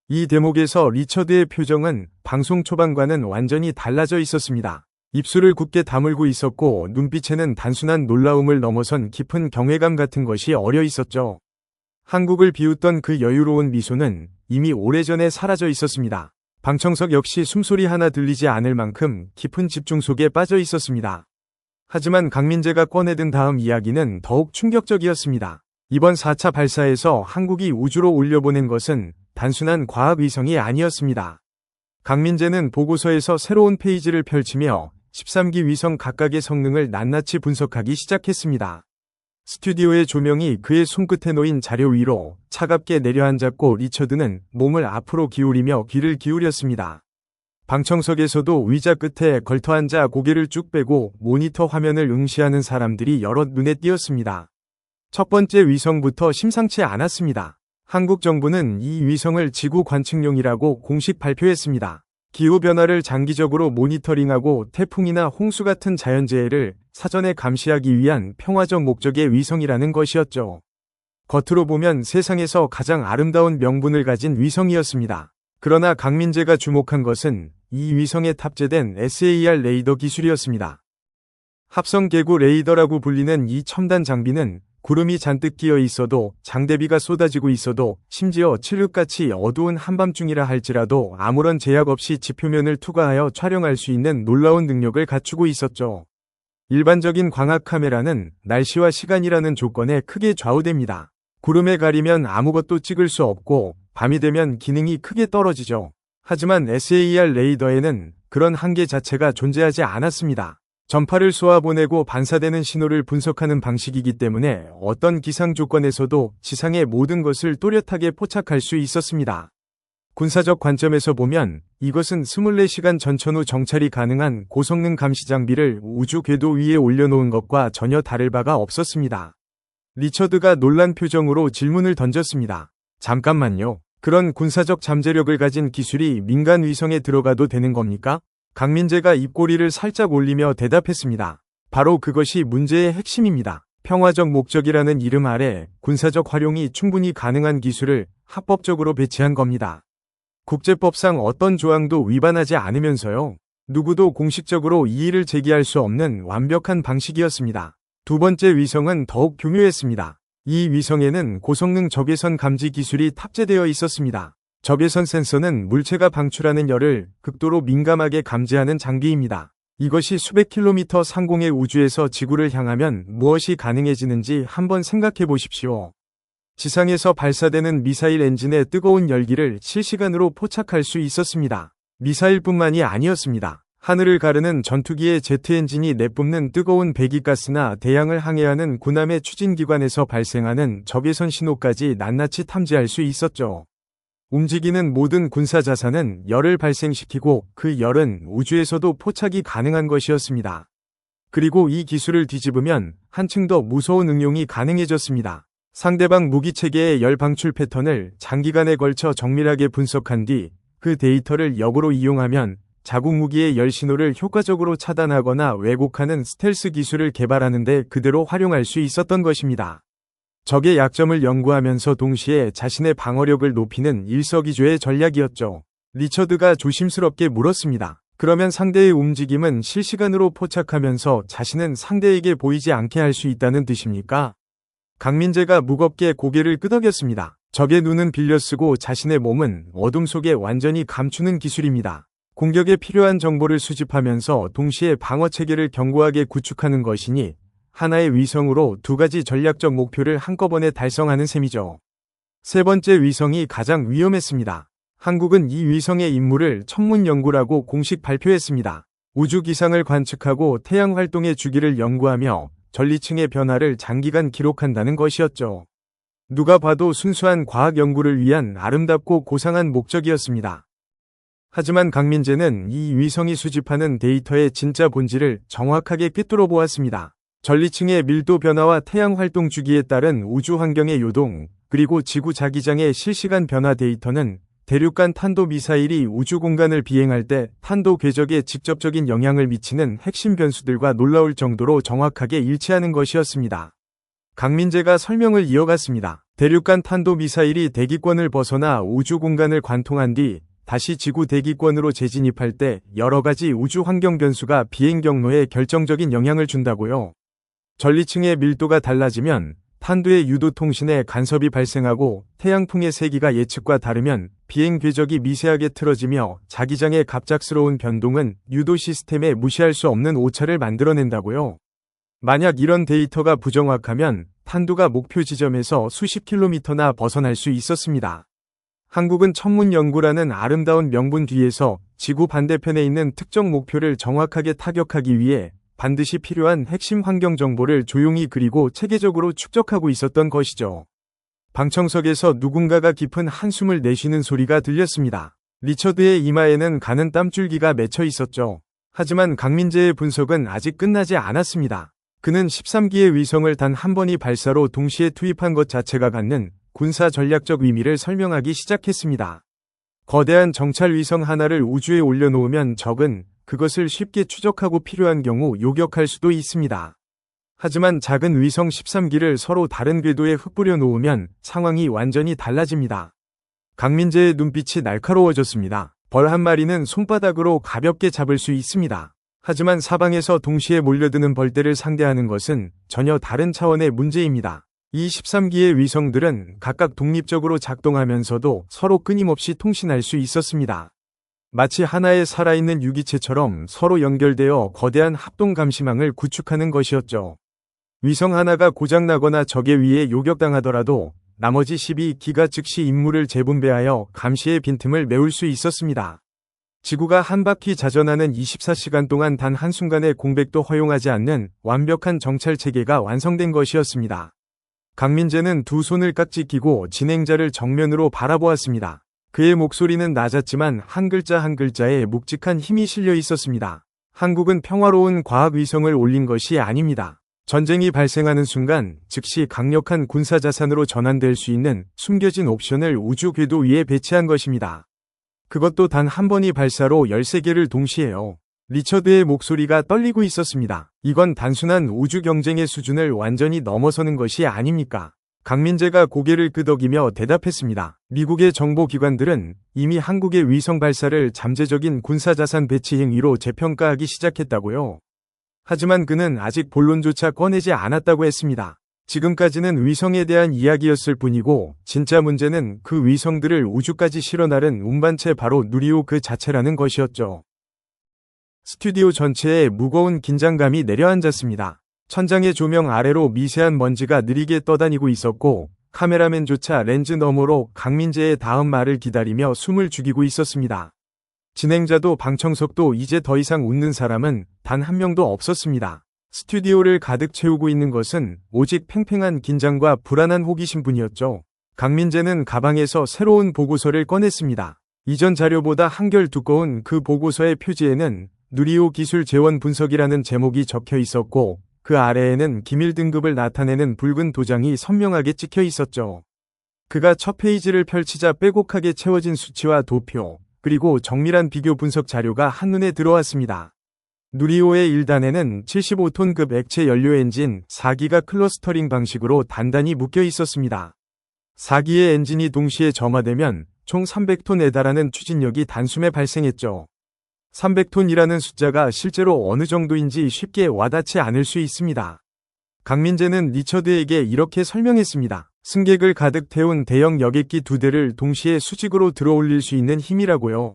이 대목에서 리처드의 표정은 방송 초반과는 완전히 달라져 있었습니다. 입술을 굳게 다물고 있었고 눈빛에는 단순한 놀라움을 넘어선 깊은 경외감 같은 것이 어려 있었죠. 한국을 비웃던 그 여유로운 미소는 이미 오래전에 사라져 있었습니다. 방청석 역시 숨소리 하나 들리지 않을 만큼 깊은 집중 속에 빠져 있었습니다. 하지만 강민재가 꺼내든 다음 이야기는 더욱 충격적이었습니다. 이번 4차 발사에서 한국이 우주로 올려보낸 것은 단순한 과학위성이 아니었습니다. 강민재는 보고서에서 새로운 페이지를 펼치며 13기 위성 각각의 성능을 낱낱이 분석하기 시작했습니다. 스튜디오의 조명이 그의 손끝에 놓인 자료 위로 차갑게 내려앉았고 리처드는 몸을 앞으로 기울이며 귀를 기울였습니다. 방청석에서도 의자 끝에 걸터앉아 고개를 쭉 빼고 모니터 화면을 응시하는 사람들이 여럿 눈에 띄었습니다. 첫 번째 위성부터 심상치 않았습니다. 한국 정부는 이 위성을 지구 관측용이라고 공식 발표했습니다. 기후 변화를 장기적으로 모니터링하고 태풍이나 홍수 같은 자연재해를 사전에 감시하기 위한 평화적 목적의 위성이라는 것이었죠. 겉으로 보면 세상에서 가장 아름다운 명분을 가진 위성이었습니다. 그러나 강민재가 주목한 것은 이 위성에 탑재된 SAR 레이더 기술이었습니다. 합성개구 레이더라고 불리는 이 첨단 장비는 구름이 잔뜩 끼어 있어도, 장대비가 쏟아지고 있어도, 심지어 칠흑같이 어두운 한밤중이라 할지라도 아무런 제약 없이 지표면을 투과하여 촬영할 수 있는 놀라운 능력을 갖추고 있었죠. 일반적인 광학 카메라는 날씨와 시간이라는 조건에 크게 좌우됩니다. 구름에 가리면 아무것도 찍을 수 없고 밤이 되면 기능이 크게 떨어지죠. 하지만 SAR 레이더에는 그런 한계 자체가 존재하지 않았습니다. 전파를 쏘아보내고 반사되는 신호를 분석하는 방식이기 때문에 어떤 기상 조건에서도 지상의 모든 것을 또렷하게 포착할 수 있었습니다. 군사적 관점에서 보면 이것은 24시간 전천후 정찰이 가능한 고성능 감시 장비를 우주 궤도 위에 올려놓은 것과 전혀 다를 바가 없었습니다. 리처드가 놀란 표정으로 질문을 던졌습니다. 잠깐만요. 그런 군사적 잠재력을 가진 기술이 민간 위성에 들어가도 되는 겁니까? 강민재가 입꼬리를 살짝 올리며 대답했습니다. 바로 그것이 문제의 핵심입니다. 평화적 목적이라는 이름 아래 군사적 활용이 충분히 가능한 기술을 합법적으로 배치한 겁니다. 국제법상 어떤 조항도 위반하지 않으면서요. 누구도 공식적으로 이의를 제기할 수 없는 완벽한 방식이었습니다. 두 번째 위성은 더욱 교묘했습니다. 이 위성에는 고성능 적외선 감지 기술이 탑재되어 있었습니다. 적외선 센서는 물체가 방출하는 열을 극도로 민감하게 감지하는 장비입니다. 이것이 수백 킬로미터 상공의 우주에서 지구를 향하면 무엇이 가능해지는지 한번 생각해 보십시오. 지상에서 발사되는 미사일 엔진의 뜨거운 열기를 실시간으로 포착할 수 있었습니다. 미사일뿐만이 아니었습니다. 하늘을 가르는 전투기의 제트 엔진이 내뿜는 뜨거운 배기가스나 대양을 항해하는 군함의 추진기관에서 발생하는 적외선 신호까지 낱낱이 탐지할 수 있었죠. 움직이는 모든 군사 자산은 열을 발생시키고 그 열은 우주에서도 포착이 가능한 것이었습니다. 그리고 이 기술을 뒤집으면 한층 더 무서운 응용이 가능해졌습니다. 상대방 무기체계의 열 방출 패턴을 장기간에 걸쳐 정밀하게 분석한 뒤 그 데이터를 역으로 이용하면 자국 무기의 열 신호를 효과적으로 차단하거나 왜곡하는 스텔스 기술을 개발하는 데 그대로 활용할 수 있었던 것입니다. 적의 약점을 연구하면서 동시에 자신의 방어력을 높이는 일석이조의 전략이었죠. 리처드가 조심스럽게 물었습니다. 그러면 상대의 움직임은 실시간으로 포착하면서 자신은 상대에게 보이지 않게 할 수 있다는 뜻입니까? 강민재가 무겁게 고개를 끄덕였습니다. 적의 눈은 빌려쓰고 자신의 몸은 어둠 속에 완전히 감추는 기술입니다. 공격에 필요한 정보를 수집하면서 동시에 방어체계를 견고하게 구축하는 것이니 하나의 위성으로 두 가지 전략적 목표를 한꺼번에 달성하는 셈이죠. 세 번째 위성이 가장 위험했습니다. 한국은 이 위성의 임무를 천문연구라고 공식 발표했습니다. 우주 기상을 관측하고 태양 활동의 주기를 연구하며 전리층의 변화를 장기간 기록한다는 것이었죠. 누가 봐도 순수한 과학 연구를 위한 아름답고 고상한 목적이었습니다. 하지만 강민재는 이 위성이 수집하는 데이터의 진짜 본질을 정확하게 꿰뚫어 보았습니다. 전리층의 밀도 변화와 태양 활동 주기에 따른 우주 환경의 요동, 그리고 지구 자기장의 실시간 변화 데이터는 대륙간 탄도미사일이 우주 공간을 비행할 때 탄도 궤적에 직접적인 영향을 미치는 핵심 변수들과 놀라울 정도로 정확하게 일치하는 것이었습니다. 강민재가 설명을 이어갔습니다. 대륙간 탄도미사일이 대기권을 벗어나 우주 공간을 관통한 뒤 다시 지구 대기권으로 재진입할 때 여러 가지 우주 환경 변수가 비행 경로에 결정적인 영향을 준다고요. 전리층의 밀도가 달라지면 탄도의 유도 통신에 간섭이 발생하고 태양풍의 세기가 예측과 다르면 비행 궤적이 미세하게 틀어지며 자기장의 갑작스러운 변동은 유도 시스템에 무시할 수 없는 오차를 만들어낸다고요. 만약 이런 데이터가 부정확하면 탄두가 목표 지점에서 수십 킬로미터나 벗어날 수 있었습니다. 한국은 천문연구라는 아름다운 명분 뒤에서 지구 반대편에 있는 특정 목표를 정확하게 타격하기 위해 반드시 필요한 핵심 환경 정보를 조용히 그리고 체계적으로 축적하고 있었던 것이죠. 방청석에서 누군가가 깊은 한숨을 내쉬는 소리가 들렸습니다. 리처드의 이마에는 가는 땀줄기가 맺혀 있었죠. 하지만 강민재의 분석은 아직 끝나지 않았습니다. 그는 13기의 위성을 단 한 번의 발사로 동시에 투입한 것 자체가 갖는 군사 전략적 의미를 설명하기 시작했습니다. 거대한 정찰 위성 하나를 우주에 올려놓으면 적은 그것을 쉽게 추적하고 필요한 경우 요격할 수도 있습니다. 하지만 작은 위성 13기를 서로 다른 궤도에 흩뿌려 놓으면 상황이 완전히 달라집니다. 강민재의 눈빛이 날카로워졌습니다. 벌 한 마리는 손바닥으로 가볍게 잡을 수 있습니다. 하지만 사방에서 동시에 몰려드는 벌떼를 상대하는 것은 전혀 다른 차원의 문제입니다. 이 13기의 위성들은 각각 독립적으로 작동하면서도 서로 끊임없이 통신할 수 있었습니다. 마치 하나의 살아있는 유기체처럼 서로 연결되어 거대한 합동 감시망을 구축하는 것이었죠. 위성 하나가 고장나거나 적에 의해 요격당하더라도 나머지 12기가 즉시 임무를 재분배하여 감시의 빈틈을 메울 수 있었습니다. 지구가 한 바퀴 자전하는 24시간 동안 단 한순간의 공백도 허용하지 않는 완벽한 정찰 체계가 완성된 것이었습니다. 강민재는 두 손을 깍지 끼고 진행자를 정면으로 바라보았습니다. 그의 목소리는 낮았지만 한 글자 한 글자에 묵직한 힘이 실려 있었습니다. 한국은 평화로운 과학위성을 올린 것이 아닙니다. 전쟁이 발생하는 순간 즉시 강력한 군사자산으로 전환될 수 있는 숨겨진 옵션을 우주 궤도 위에 배치한 것입니다. 그것도 단 한 번의 발사로 13개를 동시에요. 리처드의 목소리가 떨리고 있었습니다. 이건 단순한 우주 경쟁의 수준을 완전히 넘어서는 것이 아닙니까? 강민재가 고개를 끄덕이며 대답했습니다. 미국의 정보기관들은 이미 한국의 위성 발사를 잠재적인 군사자산 배치 행위로 재평가하기 시작했다고요. 하지만 그는 아직 본론조차 꺼내지 않았다고 했습니다. 지금까지는 위성에 대한 이야기였을 뿐이고 진짜 문제는 그 위성들을 우주까지 실어나른 운반체 바로 누리호 그 자체라는 것이었죠. 스튜디오 전체에 무거운 긴장감이 내려앉았습니다. 천장의 조명 아래로 미세한 먼지가 느리게 떠다니고 있었고 카메라맨조차 렌즈 너머로 강민재의 다음 말을 기다리며 숨을 죽이고 있었습니다. 진행자도 방청석도 이제 더 이상 웃는 사람은 단 한 명도 없었습니다. 스튜디오를 가득 채우고 있는 것은 오직 팽팽한 긴장과 불안한 호기심뿐이었죠. 강민재는 가방에서 새로운 보고서를 꺼냈습니다. 이전 자료보다 한결 두꺼운 그 보고서의 표지에는 누리호 기술 재원 분석이라는 제목이 적혀 있었고 그 아래에는 기밀 등급을 나타내는 붉은 도장이 선명하게 찍혀 있었죠. 그가 첫 페이지를 펼치자 빼곡하게 채워진 수치와 도표, 그리고 정밀한 비교 분석 자료가 한눈에 들어왔습니다. 누리호의 1단에는 75톤급 액체 연료 엔진 4기가 클러스터링 방식으로 단단히 묶여 있었습니다. 4기의 엔진이 동시에 점화되면 총 300톤에 달하는 추진력이 단숨에 발생했죠. 300톤이라는 숫자가 실제로 어느 정도인지 쉽게 와닿지 않을 수 있습니다. 강민재는 리처드에게 이렇게 설명했습니다. 승객을 가득 태운 대형 여객기 2대를 동시에 수직으로 들어올릴 수 있는 힘이라고요.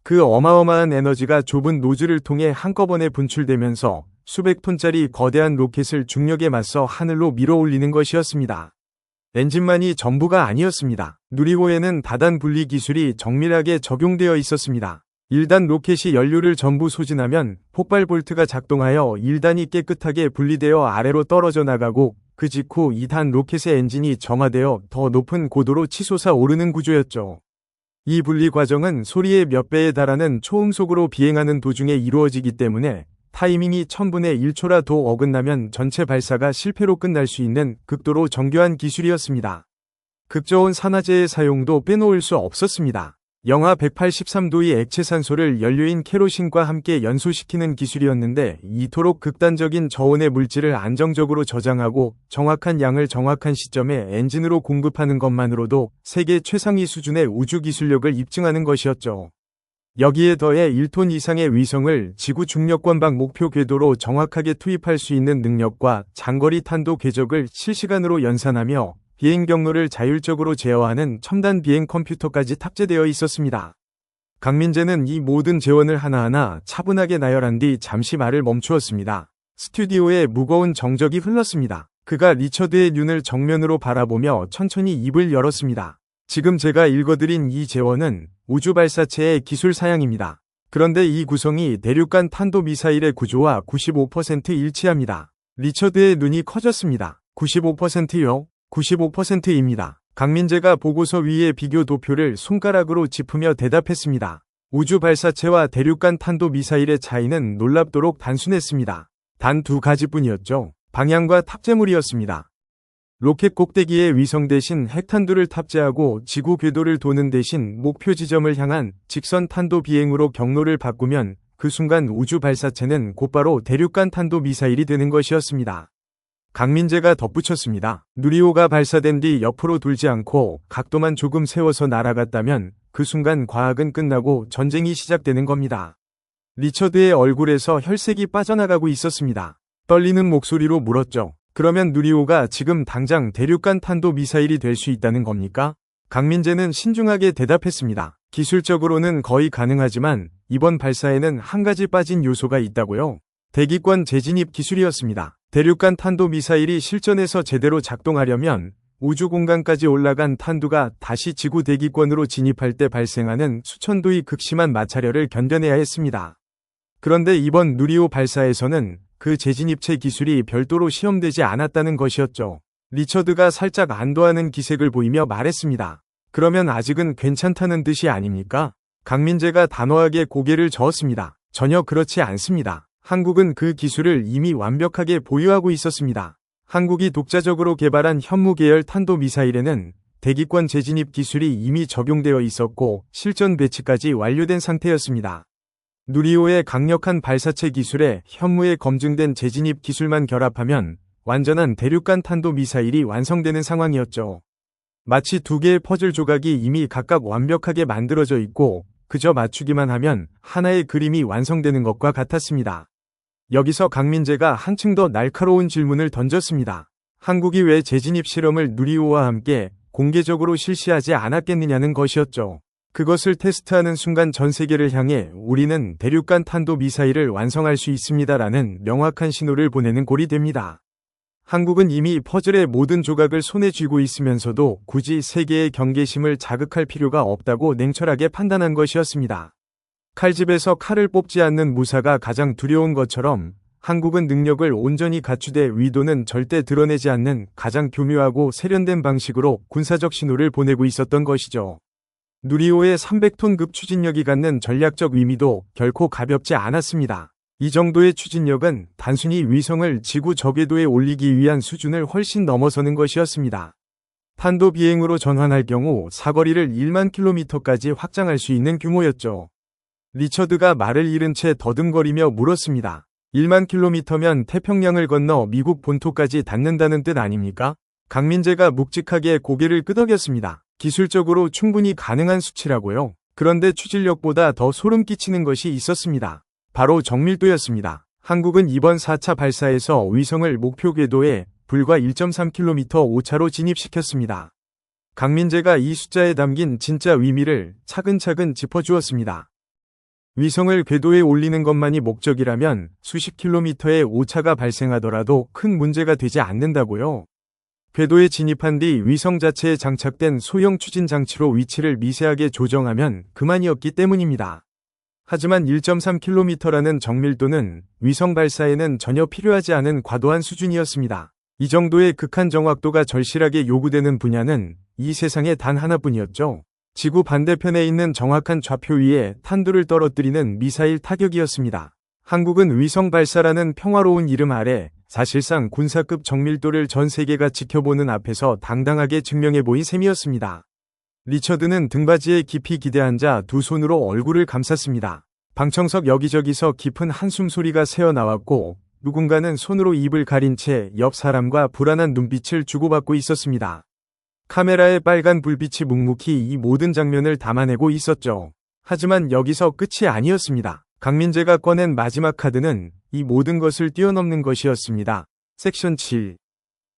그 어마어마한 에너지가 좁은 노즐을 통해 한꺼번에 분출되면서 수백 톤짜리 거대한 로켓을 중력에 맞서 하늘로 밀어 올리는 것이었습니다. 엔진만이 전부가 아니었습니다. 누리호에는 다단 분리 기술이 정밀하게 적용되어 있었습니다. 1단 로켓이 연료를 전부 소진하면 폭발 볼트가 작동하여 1단이 깨끗하게 분리되어 아래로 떨어져 나가고 그 직후 2단 로켓의 엔진이 정화되어 더 높은 고도로 치솟아 오르는 구조였죠. 이 분리 과정은 소리의 몇 배에 달하는 초음속으로 비행하는 도중에 이루어지기 때문에 타이밍이 1000분의 1초라도 어긋나면 전체 발사가 실패로 끝날 수 있는 극도로 정교한 기술이었습니다. 극저온 산화제의 사용도 빼놓을 수 없었습니다. 영하 183도의 액체산소를 연료인 케로신과 함께 연소시키는 기술이었는데 이토록 극단적인 저온의 물질을 안정적으로 저장하고 정확한 양을 정확한 시점에 엔진으로 공급하는 것만으로도 세계 최상위 수준의 우주 기술력을 입증하는 것이었죠. 여기에 더해 1톤 이상의 위성을 지구 중력권 밖 목표 궤도로 정확하게 투입할 수 있는 능력과 장거리 탄도 궤적을 실시간으로 연산하며 비행 경로를 자율적으로 제어하는 첨단 비행 컴퓨터까지 탑재되어 있었습니다. 강민재는 이 모든 재원을 하나하나 차분하게 나열한 뒤 잠시 말을 멈추었습니다. 스튜디오에 무거운 정적이 흘렀습니다. 그가 리처드의 눈을 정면으로 바라보며 천천히 입을 열었습니다. 지금 제가 읽어드린 이 재원은 우주 발사체의 기술 사양입니다. 그런데 이 구성이 대륙간 탄도미사일의 구조와 95% 일치합니다. 리처드의 눈이 커졌습니다. 95%요? 95%입니다. 강민재가 보고서 위의 비교 도표를 손가락으로 짚으며 대답했습니다. 우주 발사체와 대륙간 탄도미사일의 차이는 놀랍도록 단순했습니다. 단 두 가지뿐이었죠. 방향과 탑재물이었습니다. 로켓 꼭대기에 위성 대신 핵탄두를 탑재하고 지구 궤도를 도는 대신 목표 지점을 향한 직선 탄도 비행으로 경로를 바꾸면 그 순간 우주 발사체는 곧바로 대륙간 탄도 미사일이 되는 것이었습니다. 강민재가 덧붙였습니다. 누리호가 발사된 뒤 옆으로 돌지 않고 각도만 조금 세워서 날아갔다면 그 순간 과학은 끝나고 전쟁이 시작되는 겁니다. 리처드의 얼굴에서 혈색이 빠져나가고 있었습니다. 떨리는 목소리로 물었죠. 그러면 누리호가 지금 당장 대륙간 탄도 미사일이 될 수 있다는 겁니까? 강민재는 신중하게 대답했습니다. 기술적으로는 거의 가능하지만 이번 발사에는 한 가지 빠진 요소가 있다고요. 대기권 재진입 기술이었습니다. 대륙간 탄도 미사일이 실전에서 제대로 작동하려면 우주 공간까지 올라간 탄두가 다시 지구 대기권으로 진입할 때 발생하는 수천도의 극심한 마찰열을 견뎌내야 했습니다. 그런데 이번 누리호 발사에서는 그 재진입체 기술이 별도로 시험되지 않았다는 것이었죠. 리처드가 살짝 안도하는 기색을 보이며 말했습니다. 그러면 아직은 괜찮다는 뜻이 아닙니까? 강민재가 단호하게 고개를 저었습니다. 전혀 그렇지 않습니다. 한국은 그 기술을 이미 완벽하게 보유하고 있었습니다. 한국이 독자적으로 개발한 현무 계열 탄도 미사일에는 대기권 재진입 기술이 이미 적용되어 있었고 실전 배치까지 완료된 상태였습니다. 누리호의 강력한 발사체 기술에 현무에 검증된 재진입 기술만 결합하면 완전한 대륙간 탄도 미사일이 완성되는 상황이었죠. 마치 두 개의 퍼즐 조각이 이미 각각 완벽하게 만들어져 있고 그저 맞추기만 하면 하나의 그림이 완성되는 것과 같았습니다. 여기서 강민재가 한층 더 날카로운 질문을 던졌습니다. 한국이 왜 재진입 실험을 누리호와 함께 공개적으로 실시하지 않았겠느냐는 것이었죠. 그것을 테스트하는 순간 전 세계를 향해 우리는 대륙간 탄도 미사일을 완성할 수 있습니다라는 명확한 신호를 보내는 꼴이 됩니다. 한국은 이미 퍼즐의 모든 조각을 손에 쥐고 있으면서도 굳이 세계의 경계심을 자극할 필요가 없다고 냉철하게 판단한 것이었습니다. 칼집에서 칼을 뽑지 않는 무사가 가장 두려운 것처럼 한국은 능력을 온전히 갖추되 위도는 절대 드러내지 않는 가장 교묘하고 세련된 방식으로 군사적 신호를 보내고 있었던 것이죠. 누리호의 300톤급 추진력이 갖는 전략적 의미도 결코 가볍지 않았습니다. 이 정도의 추진력은 단순히 위성을 지구 저궤도에 올리기 위한 수준을 훨씬 넘어서는 것이었습니다. 탄도 비행으로 전환할 경우 사거리를 1만 킬로미터까지 확장할 수 있는 규모였죠. 리처드가 말을 잃은 채 더듬거리며 물었습니다. 1만 킬로미터면 태평양을 건너 미국 본토까지 닿는다는 뜻 아닙니까? 강민재가 묵직하게 고개를 끄덕였습니다. 기술적으로 충분히 가능한 수치라고요. 그런데 추진력보다 더 소름 끼치는 것이 있었습니다. 바로 정밀도였습니다. 한국은 이번 4차 발사에서 위성을 목표 궤도에 불과 1.3km 오차로 진입시켰습니다. 강민재가 이 숫자에 담긴 진짜 의미를 차근차근 짚어주었습니다. 위성을 궤도에 올리는 것만이 목적이라면 수십 킬로미터의 오차가 발생하더라도 큰 문제가 되지 않는다고요. 궤도에 진입한 뒤 위성 자체에 장착된 소형 추진 장치로 위치를 미세하게 조정하면 그만이었기 때문입니다. 하지만 1.3km라는 정밀도는 위성 발사에는 전혀 필요하지 않은 과도한 수준이었습니다. 이 정도의 극한 정확도가 절실하게 요구되는 분야는 이 세상에 단 하나뿐이었죠. 지구 반대편에 있는 정확한 좌표 위에 탄두를 떨어뜨리는 미사일 타격이었습니다. 한국은 위성 발사라는 평화로운 이름 아래 사실상 군사급 정밀도를 전 세계가 지켜보는 앞에서 당당하게 증명해 보인 셈이었습니다. 리처드는 등받이에 깊이 기대앉아 두 손으로 얼굴을 감쌌습니다. 방청석 여기저기서 깊은 한숨 소리가 새어나왔고 누군가는 손으로 입을 가린 채 옆 사람과 불안한 눈빛을 주고받고 있었습니다. 카메라의 빨간 불빛이 묵묵히 이 모든 장면을 담아내고 있었죠. 하지만 여기서 끝이 아니었습니다. 강민재가 꺼낸 마지막 카드는 이 모든 것을 뛰어넘는 것이었습니다. 섹션 7.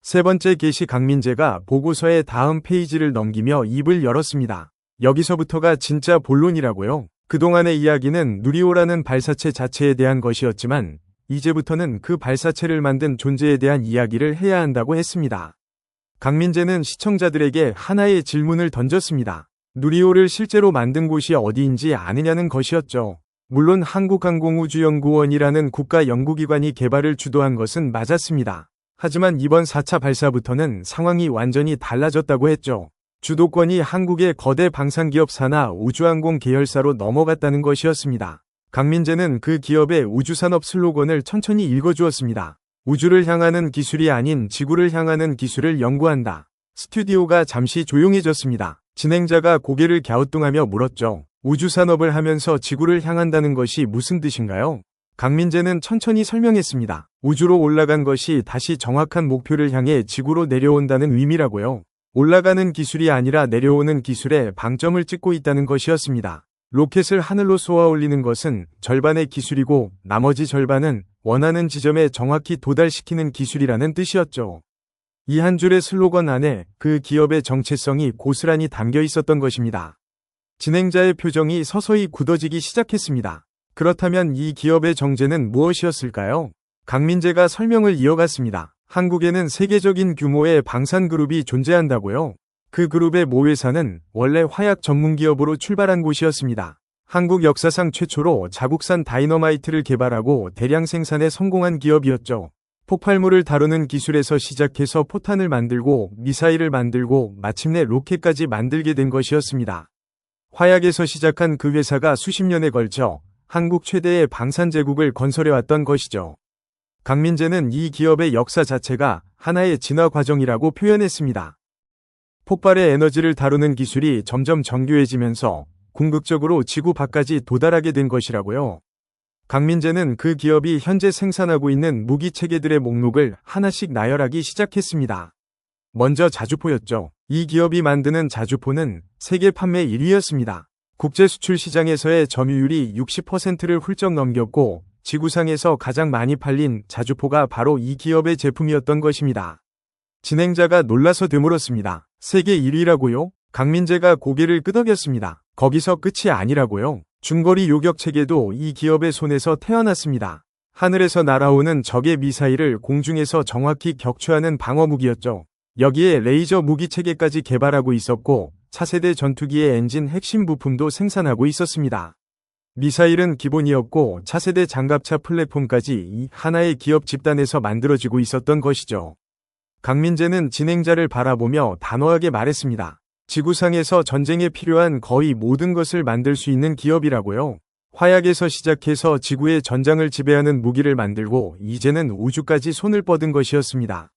세 번째 게시. 강민재가 보고서의 다음 페이지를 넘기며 입을 열었습니다. 여기서부터가 진짜 본론이라고요. 그동안의 이야기는 누리호라는 발사체 자체에 대한 것이었지만 이제부터는 그 발사체를 만든 존재에 대한 이야기를 해야 한다고 했습니다. 강민재는 시청자들에게 하나의 질문을 던졌습니다. 누리호를 실제로 만든 곳이 어디인지 아느냐는 것이었죠. 물론 한국항공우주연구원이라는 국가 연구기관이 개발을 주도한 것은 맞았습니다. 하지만 이번 4차 발사부터는 상황이 완전히 달라졌다고 했죠. 주도권이 한국의 거대 방산기업 산하 우주항공 계열사로 넘어갔다는 것이었습니다. 강민재는 그 기업의 우주산업 슬로건을 천천히 읽어주었습니다. 우주를 향하는 기술이 아닌 지구를 향하는 기술을 연구한다. 스튜디오가 잠시 조용해졌습니다. 진행자가 고개를 갸우뚱하며 물었죠. 우주산업을 하면서 지구를 향한다는 것이 무슨 뜻인가요? 강민재는 천천히 설명했습니다. 우주로 올라간 것이 다시 정확한 목표를 향해 지구로 내려온다는 의미라고요. 올라가는 기술이 아니라 내려오는 기술에 방점을 찍고 있다는 것이었습니다. 로켓을 하늘로 쏘아 올리는 것은 절반의 기술이고 나머지 절반은 원하는 지점에 정확히 도달시키는 기술이라는 뜻이었죠. 이 한 줄의 슬로건 안에 그 기업의 정체성이 고스란히 담겨 있었던 것입니다. 진행자의 표정이 서서히 굳어지기 시작했습니다. 그렇다면 이 기업의 정체는 무엇이었을까요? 강민재가 설명을 이어갔습니다. 한국에는 세계적인 규모의 방산그룹이 존재한다고요. 그 그룹의 모회사는 원래 화약 전문기업으로 출발한 곳이었습니다. 한국 역사상 최초로 자국산 다이너마이트를 개발하고 대량 생산에 성공한 기업이었죠. 폭발물을 다루는 기술에서 시작해서 포탄을 만들고 미사일을 만들고 마침내 로켓까지 만들게 된 것이었습니다. 화약에서 시작한 그 회사가 수십 년에 걸쳐 한국 최대의 방산 제국을 건설해왔던 것이죠. 강민재는 이 기업의 역사 자체가 하나의 진화 과정이라고 표현했습니다. 폭발의 에너지를 다루는 기술이 점점 정교해지면서 궁극적으로 지구 밖까지 도달하게 된 것이라고요. 강민재는 그 기업이 현재 생산하고 있는 무기 체계들의 목록을 하나씩 나열하기 시작했습니다. 먼저 자주포였죠. 이 기업이 만드는 자주포는 세계 판매 1위였습니다. 국제 수출 시장에서의 점유율이 60%를 훌쩍 넘겼고 지구상에서 가장 많이 팔린 자주포가 바로 이 기업의 제품이었던 것입니다. 진행자가 놀라서 되물었습니다. 세계 1위라고요? 강민재가 고개를 끄덕였습니다. 거기서 끝이 아니라고요. 중거리 요격 체계도 이 기업의 손에서 태어났습니다. 하늘에서 날아오는 적의 미사일을 공중에서 정확히 격추하는 방어무기였죠. 여기에 레이저 무기 체계까지 개발하고 있었고 차세대 전투기의 엔진 핵심 부품도 생산하고 있었습니다. 미사일은 기본이었고 차세대 장갑차 플랫폼까지 이 하나의 기업 집단에서 만들어지고 있었던 것이죠. 강민재는 진행자를 바라보며 단호하게 말했습니다. 지구상에서 전쟁에 필요한 거의 모든 것을 만들 수 있는 기업이라고요. 화약에서 시작해서 지구의 전장을 지배하는 무기를 만들고 이제는 우주까지 손을 뻗은 것이었습니다.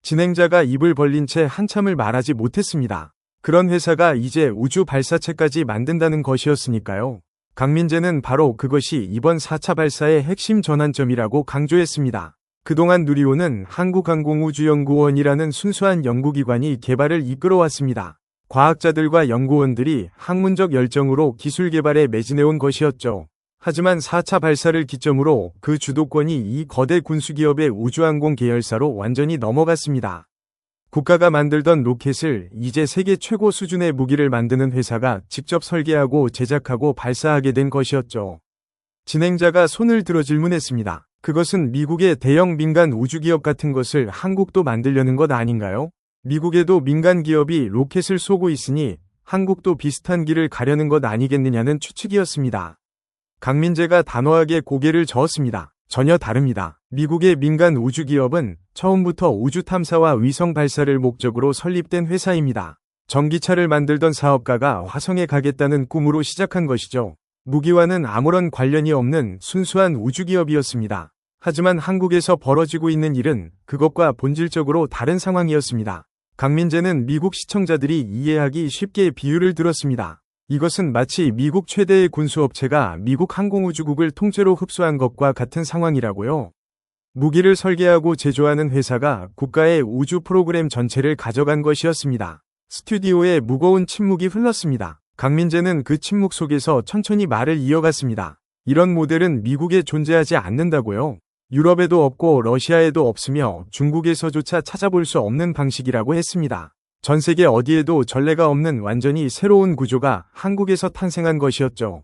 진행자가 입을 벌린 채 한참을 말하지 못했습니다. 그런 회사가 이제 우주 발사체까지 만든다는 것이었으니까요. 강민재는 바로 그것이 이번 4차 발사의 핵심 전환점이라고 강조했습니다. 그동안 누리호는 한국항공우주연구원이라는 순수한 연구기관이 개발을 이끌어왔습니다. 과학자들과 연구원들이 학문적 열정으로 기술 개발에 매진해온 것이었죠. 하지만 4차 발사를 기점으로 그 주도권이 이 거대 군수기업의 우주항공 계열사로 완전히 넘어갔습니다. 국가가 만들던 로켓을 이제 세계 최고 수준의 무기를 만드는 회사가 직접 설계하고 제작하고 발사하게 된 것이었죠. 진행자가 손을 들어 질문했습니다. 그것은 미국의 대형 민간 우주기업 같은 것을 한국도 만들려는 것 아닌가요? 미국에도 민간 기업이 로켓을 쏘고 있으니 한국도 비슷한 길을 가려는 것 아니겠느냐는 추측이었습니다. 강민재가 단호하게 고개를 저었습니다. 전혀 다릅니다. 미국의 민간 우주기업은 처음부터 우주 탐사와 위성 발사를 목적으로 설립된 회사입니다. 전기차를 만들던 사업가가 화성에 가겠다는 꿈으로 시작한 것이죠. 무기와는 아무런 관련이 없는 순수한 우주기업이었습니다. 하지만 한국에서 벌어지고 있는 일은 그것과 본질적으로 다른 상황이었습니다. 강민재는 미국 시청자들이 이해하기 쉽게 비유를 들었습니다. 이것은 마치 미국 최대의 군수업체가 미국 항공우주국을 통째로 흡수한 것과 같은 상황이라고요. 무기를 설계하고 제조하는 회사가 국가의 우주 프로그램 전체를 가져간 것이었습니다. 스튜디오에 무거운 침묵이 흘렀습니다. 강민재는 그 침묵 속에서 천천히 말을 이어갔습니다. 이런 모델은 미국에 존재하지 않는다고요. 유럽에도 없고 러시아에도 없으며 중국에서조차 찾아볼 수 없는 방식이라고 했습니다. 전 세계 어디에도 전례가 없는 완전히 새로운 구조가 한국에서 탄생한 것이었죠.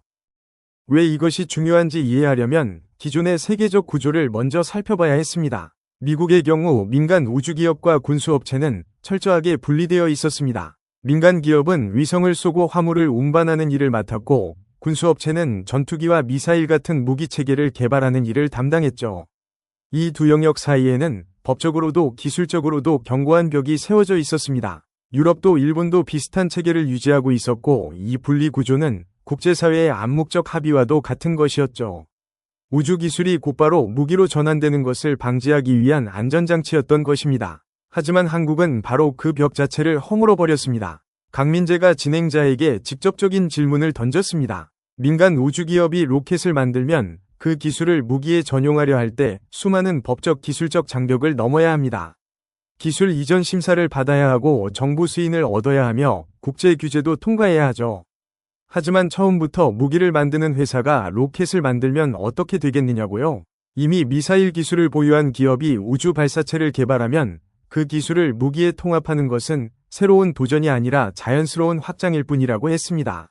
왜 이것이 중요한지 이해하려면 기존의 세계적 구조를 먼저 살펴봐야 했습니다. 미국의 경우 민간 우주기업과 군수업체는 철저하게 분리되어 있었습니다. 민간 기업은 위성을 쏘고 화물을 운반하는 일을 맡았고 군수업체는 전투기와 미사일 같은 무기체계를 개발하는 일을 담당했죠. 이 두 영역 사이에는 법적으로도 기술적으로도 견고한 벽이 세워져 있었습니다. 유럽도 일본도 비슷한 체계를 유지하고 있었고 이 분리 구조는 국제사회의 암묵적 합의와도 같은 것이었죠. 우주 기술이 곧바로 무기로 전환되는 것을 방지하기 위한 안전장치였던 것입니다. 하지만 한국은 바로 그 벽 자체를 허물어 버렸습니다. 강민재가 진행자에게 직접적인 질문을 던졌습니다. 민간 우주기업이 로켓을 만들면 그 기술을 무기에 전용하려 할 때 수많은 법적 기술적 장벽을 넘어야 합니다. 기술 이전 심사를 받아야 하고 정부 수인을 얻어야 하며 국제 규제도 통과해야 하죠. 하지만 처음부터 무기를 만드는 회사가 로켓을 만들면 어떻게 되겠느냐고요? 이미 미사일 기술을 보유한 기업이 우주 발사체를 개발하면 그 기술을 무기에 통합하는 것은 새로운 도전이 아니라 자연스러운 확장일 뿐이라고 했습니다.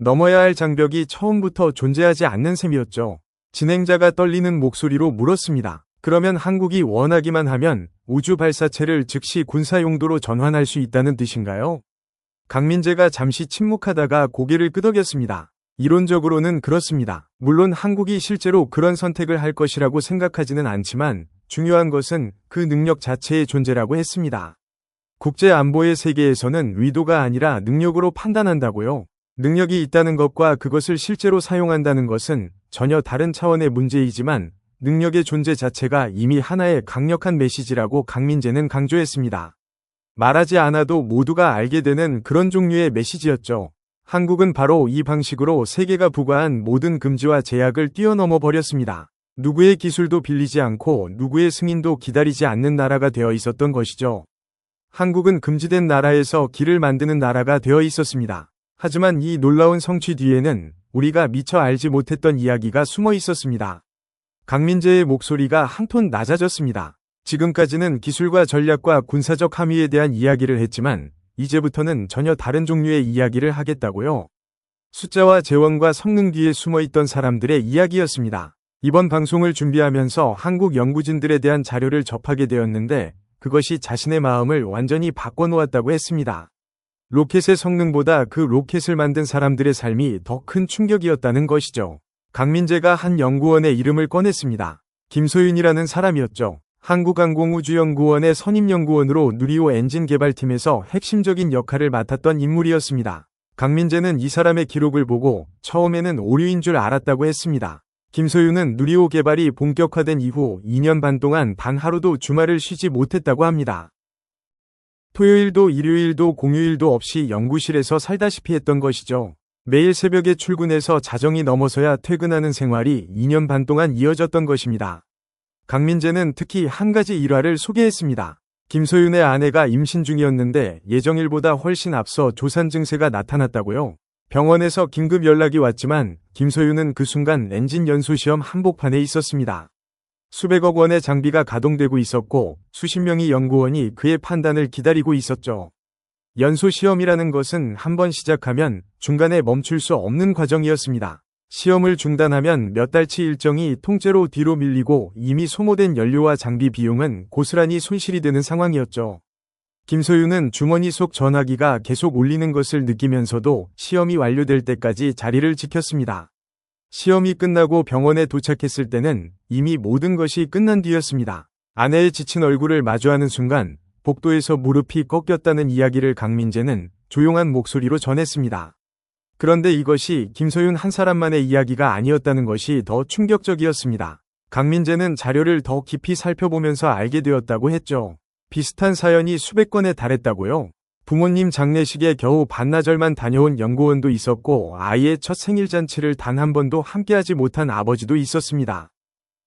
넘어야 할 장벽이 처음부터 존재하지 않는 셈이었죠. 진행자가 떨리는 목소리로 물었습니다. 그러면 한국이 원하기만 하면 우주 발사체를 즉시 군사 용도로 전환할 수 있다는 뜻인가요? 강민재가 잠시 침묵하다가 고개를 끄덕였습니다. 이론적으로는 그렇습니다. 물론 한국이 실제로 그런 선택을 할 것이라고 생각하지는 않지만 중요한 것은 그 능력 자체의 존재라고 했습니다. 국제 안보의 세계에서는 의도가 아니라 능력으로 판단한다고요. 능력이 있다는 것과 그것을 실제로 사용한다는 것은 전혀 다른 차원의 문제이지만 능력의 존재 자체가 이미 하나의 강력한 메시지라고 강민재는 강조했습니다. 말하지 않아도 모두가 알게 되는 그런 종류의 메시지였죠. 한국은 바로 이 방식으로 세계가 부과한 모든 금지와 제약을 뛰어넘어 버렸습니다. 누구의 기술도 빌리지 않고 누구의 승인도 기다리지 않는 나라가 되어 있었던 것이죠. 한국은 금지된 나라에서 길을 만드는 나라가 되어 있었습니다. 하지만 이 놀라운 성취 뒤에는 우리가 미처 알지 못했던 이야기가 숨어 있었습니다. 강민재의 목소리가 한 톤 낮아졌습니다. 지금까지는 기술과 전략과 군사적 함의에 대한 이야기를 했지만 이제부터는 전혀 다른 종류의 이야기를 하겠다고요. 숫자와 재원과 성능 뒤에 숨어있던 사람들의 이야기였습니다. 이번 방송을 준비하면서 한국 연구진들에 대한 자료를 접하게 되었는데 그것이 자신의 마음을 완전히 바꿔놓았다고 했습니다. 로켓의 성능보다 그 로켓을 만든 사람들의 삶이 더 큰 충격이었다는 것이죠. 강민재가 한 연구원의 이름을 꺼냈습니다. 김소윤이라는 사람이었죠. 한국항공우주연구원의 선임연구원으로 누리호 엔진 개발팀에서 핵심적인 역할을 맡았던 인물이었습니다. 강민재는 이 사람의 기록을 보고 처음에는 오류인 줄 알았다고 했습니다. 김소윤은 누리호 개발이 본격화된 이후 2년 반 동안 단 하루도 주말을 쉬지 못했다고 합니다. 토요일도 일요일도 공휴일도 없이 연구실에서 살다시피 했던 것이죠. 매일 새벽에 출근해서 자정이 넘어서야 퇴근하는 생활이 2년 반 동안 이어졌던 것입니다. 강민재는 특히 한 가지 일화를 소개했습니다. 김소윤의 아내가 임신 중이었는데 예정일보다 훨씬 앞서 조산 증세가 나타났다고요. 병원에서 긴급 연락이 왔지만 김소윤은 그 순간 엔진 연소 시험 한복판에 있었습니다. 수백억 원의 장비가 가동되고 있었고 수십 명의 연구원이 그의 판단을 기다리고 있었죠. 연소 시험이라는 것은 한번 시작하면 중간에 멈출 수 없는 과정이었습니다. 시험을 중단하면 몇 달치 일정이 통째로 뒤로 밀리고 이미 소모된 연료와 장비 비용은 고스란히 손실이 되는 상황이었죠. 김소윤은 주머니 속 전화기가 계속 울리는 것을 느끼면서도 시험이 완료될 때까지 자리를 지켰습니다. 시험이 끝나고 병원에 도착했을 때는 이미 모든 것이 끝난 뒤였습니다. 아내의 지친 얼굴을 마주하는 순간 복도에서 무릎이 꺾였다는 이야기를 강민재는 조용한 목소리로 전했습니다. 그런데 이것이 김소윤 한 사람만의 이야기가 아니었다는 것이 더 충격적이었습니다. 강민재는 자료를 더 깊이 살펴보면서 알게 되었다고 했죠. 비슷한 사연이 수백 건에 달했다고요. 부모님 장례식에 겨우 반나절만 다녀온 연구원도 있었고 아이의 첫 생일잔치를 단 한 번도 함께하지 못한 아버지도 있었습니다.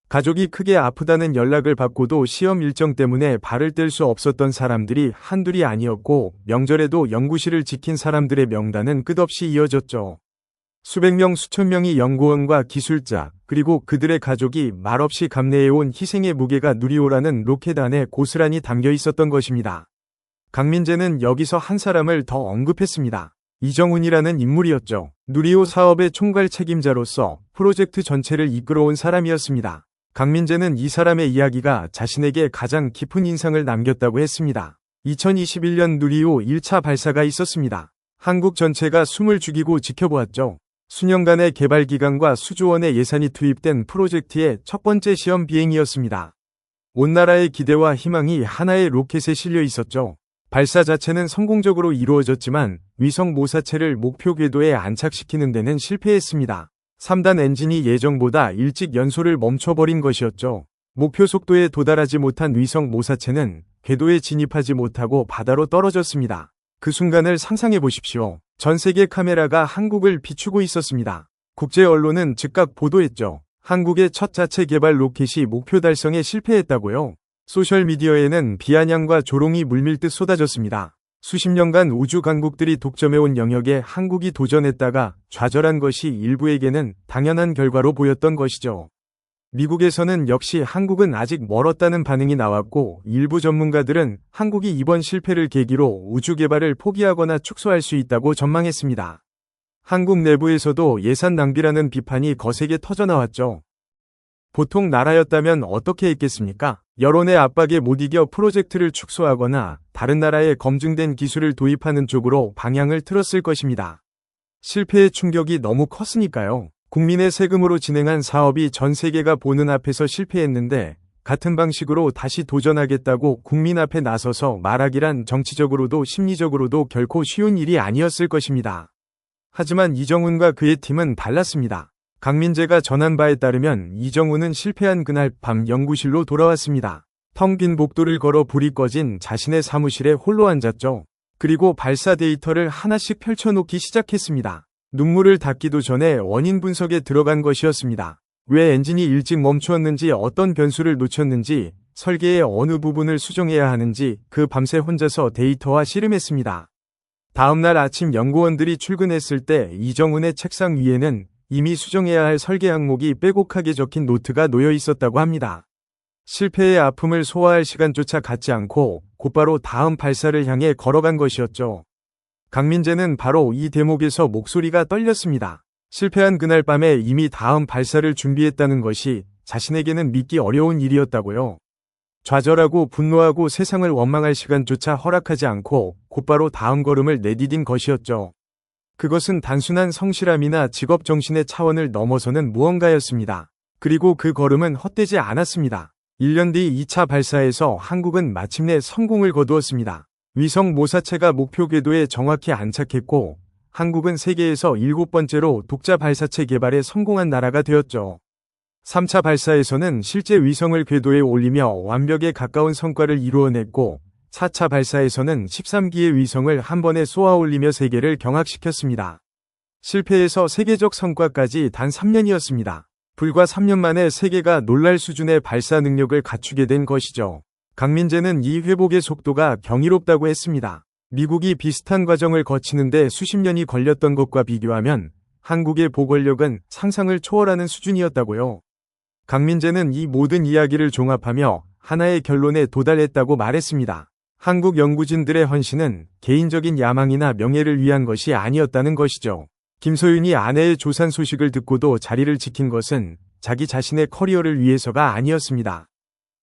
가족이 크게 아프다는 연락을 받고도 시험 일정 때문에 발을 뗄 수 없었던 사람들이 한둘이 아니었고 명절에도 연구실을 지킨 사람들의 명단은 끝없이 이어졌죠. 수백 명 수천 명의 연구원과 기술자 그리고 그들의 가족이 말없이 감내해온 희생의 무게가 누리호라는 로켓 안에 고스란히 담겨 있었던 것입니다. 강민재는 여기서 한 사람을 더 언급했습니다. 이정훈이라는 인물이었죠. 누리호 사업의 총괄 책임자로서 프로젝트 전체를 이끌어온 사람이었습니다. 강민재는 이 사람의 이야기가 자신에게 가장 깊은 인상을 남겼다고 했습니다. 2021년 누리호 1차 발사가 있었습니다. 한국 전체가 숨을 죽이고 지켜보았죠. 수년간의 개발 기간과 수조원의 예산이 투입된 프로젝트의 첫 번째 시험 비행이었습니다. 온 나라의 기대와 희망이 하나의 로켓에 실려 있었죠. 발사 자체는 성공적으로 이루어졌지만 위성 모사체를 목표 궤도에 안착시키는 데는 실패했습니다. 3단 엔진이 예정보다 일찍 연소를 멈춰버린 것이었죠. 목표 속도에 도달하지 못한 위성 모사체는 궤도에 진입하지 못하고 바다로 떨어졌습니다. 그 순간을 상상해 보십시오. 전 세계 카메라가 한국을 비추고 있었습니다. 국제 언론은 즉각 보도했죠. 한국의 첫 자체 개발 로켓이 목표 달성에 실패했다고요. 소셜미디어에는 비아냥과 조롱이 물밀듯 쏟아졌습니다. 수십 년간 우주 강국들이 독점해온 영역에 한국이 도전했다가 좌절한 것이 일부에게는 당연한 결과로 보였던 것이죠. 미국에서는 역시 한국은 아직 멀었다는 반응이 나왔고, 일부 전문가들은 한국이 이번 실패를 계기로 우주 개발을 포기하거나 축소할 수 있다고 전망했습니다. 한국 내부에서도 예산 낭비라는 비판이 거세게 터져나왔죠. 보통 나라였다면 어떻게 했겠습니까? 여론의 압박에 못 이겨 프로젝트를 축소하거나 다른 나라에 검증된 기술을 도입하는 쪽으로 방향을 틀었을 것입니다. 실패의 충격이 너무 컸으니까요. 국민의 세금으로 진행한 사업이 전 세계가 보는 앞에서 실패했는데 같은 방식으로 다시 도전하겠다고 국민 앞에 나서서 말하기란 정치적으로도 심리적으로도 결코 쉬운 일이 아니었을 것입니다. 하지만 이정훈과 그의 팀은 달랐습니다. 강민재가 전한 바에 따르면 이정훈은 실패한 그날 밤 연구실로 돌아왔습니다. 텅 빈 복도를 걸어 불이 꺼진 자신의 사무실에 홀로 앉았죠. 그리고 발사 데이터를 하나씩 펼쳐놓기 시작했습니다. 눈물을 닦기도 전에 원인 분석에 들어간 것이었습니다. 왜 엔진이 일찍 멈추었는지, 어떤 변수를 놓쳤는지, 설계의 어느 부분을 수정해야 하는지 그 밤새 혼자서 데이터와 씨름했습니다. 다음날 아침 연구원들이 출근했을 때 이정훈의 책상 위에는 이미 수정해야 할 설계 항목이 빼곡하게 적힌 노트가 놓여 있었다고 합니다. 실패의 아픔을 소화할 시간조차 갖지 않고 곧바로 다음 발사를 향해 걸어간 것이었죠. 강민재는 바로 이 대목에서 목소리가 떨렸습니다. 실패한 그날 밤에 이미 다음 발사를 준비했다는 것이 자신에게는 믿기 어려운 일이었다고요. 좌절하고 분노하고 세상을 원망할 시간조차 허락하지 않고 곧바로 다음 걸음을 내디딘 것이었죠. 그것은 단순한 성실함이나 직업 정신의 차원을 넘어서는 무언가였습니다. 그리고 그 걸음은 헛되지 않았습니다. 1년 뒤 2차 발사에서 한국은 마침내 성공을 거두었습니다. 위성 모사체가 목표 궤도에 정확히 안착했고, 한국은 세계에서 7번째로 독자 발사체 개발에 성공한 나라가 되었죠. 3차 발사에서는 실제 위성을 궤도에 올리며 완벽에 가까운 성과를 이루어냈고, 4차 발사에서는 13기의 위성을 한 번에 쏘아 올리며 세계를 경악시켰습니다. 실패에서 세계적 성과까지 단 3년이었습니다. 불과 3년 만에 세계가 놀랄 수준의 발사 능력을 갖추게 된 것이죠. 강민재는 이 회복의 속도가 경이롭다고 했습니다. 미국이 비슷한 과정을 거치는데 수십 년이 걸렸던 것과 비교하면 한국의 보궐력은 상상을 초월하는 수준이었다고요. 강민재는 이 모든 이야기를 종합하며 하나의 결론에 도달했다고 말했습니다. 한국 연구진들의 헌신은 개인적인 야망이나 명예를 위한 것이 아니었다는 것이죠. 김소윤이 아내의 조산 소식을 듣고도 자리를 지킨 것은 자기 자신의 커리어를 위해서가 아니었습니다.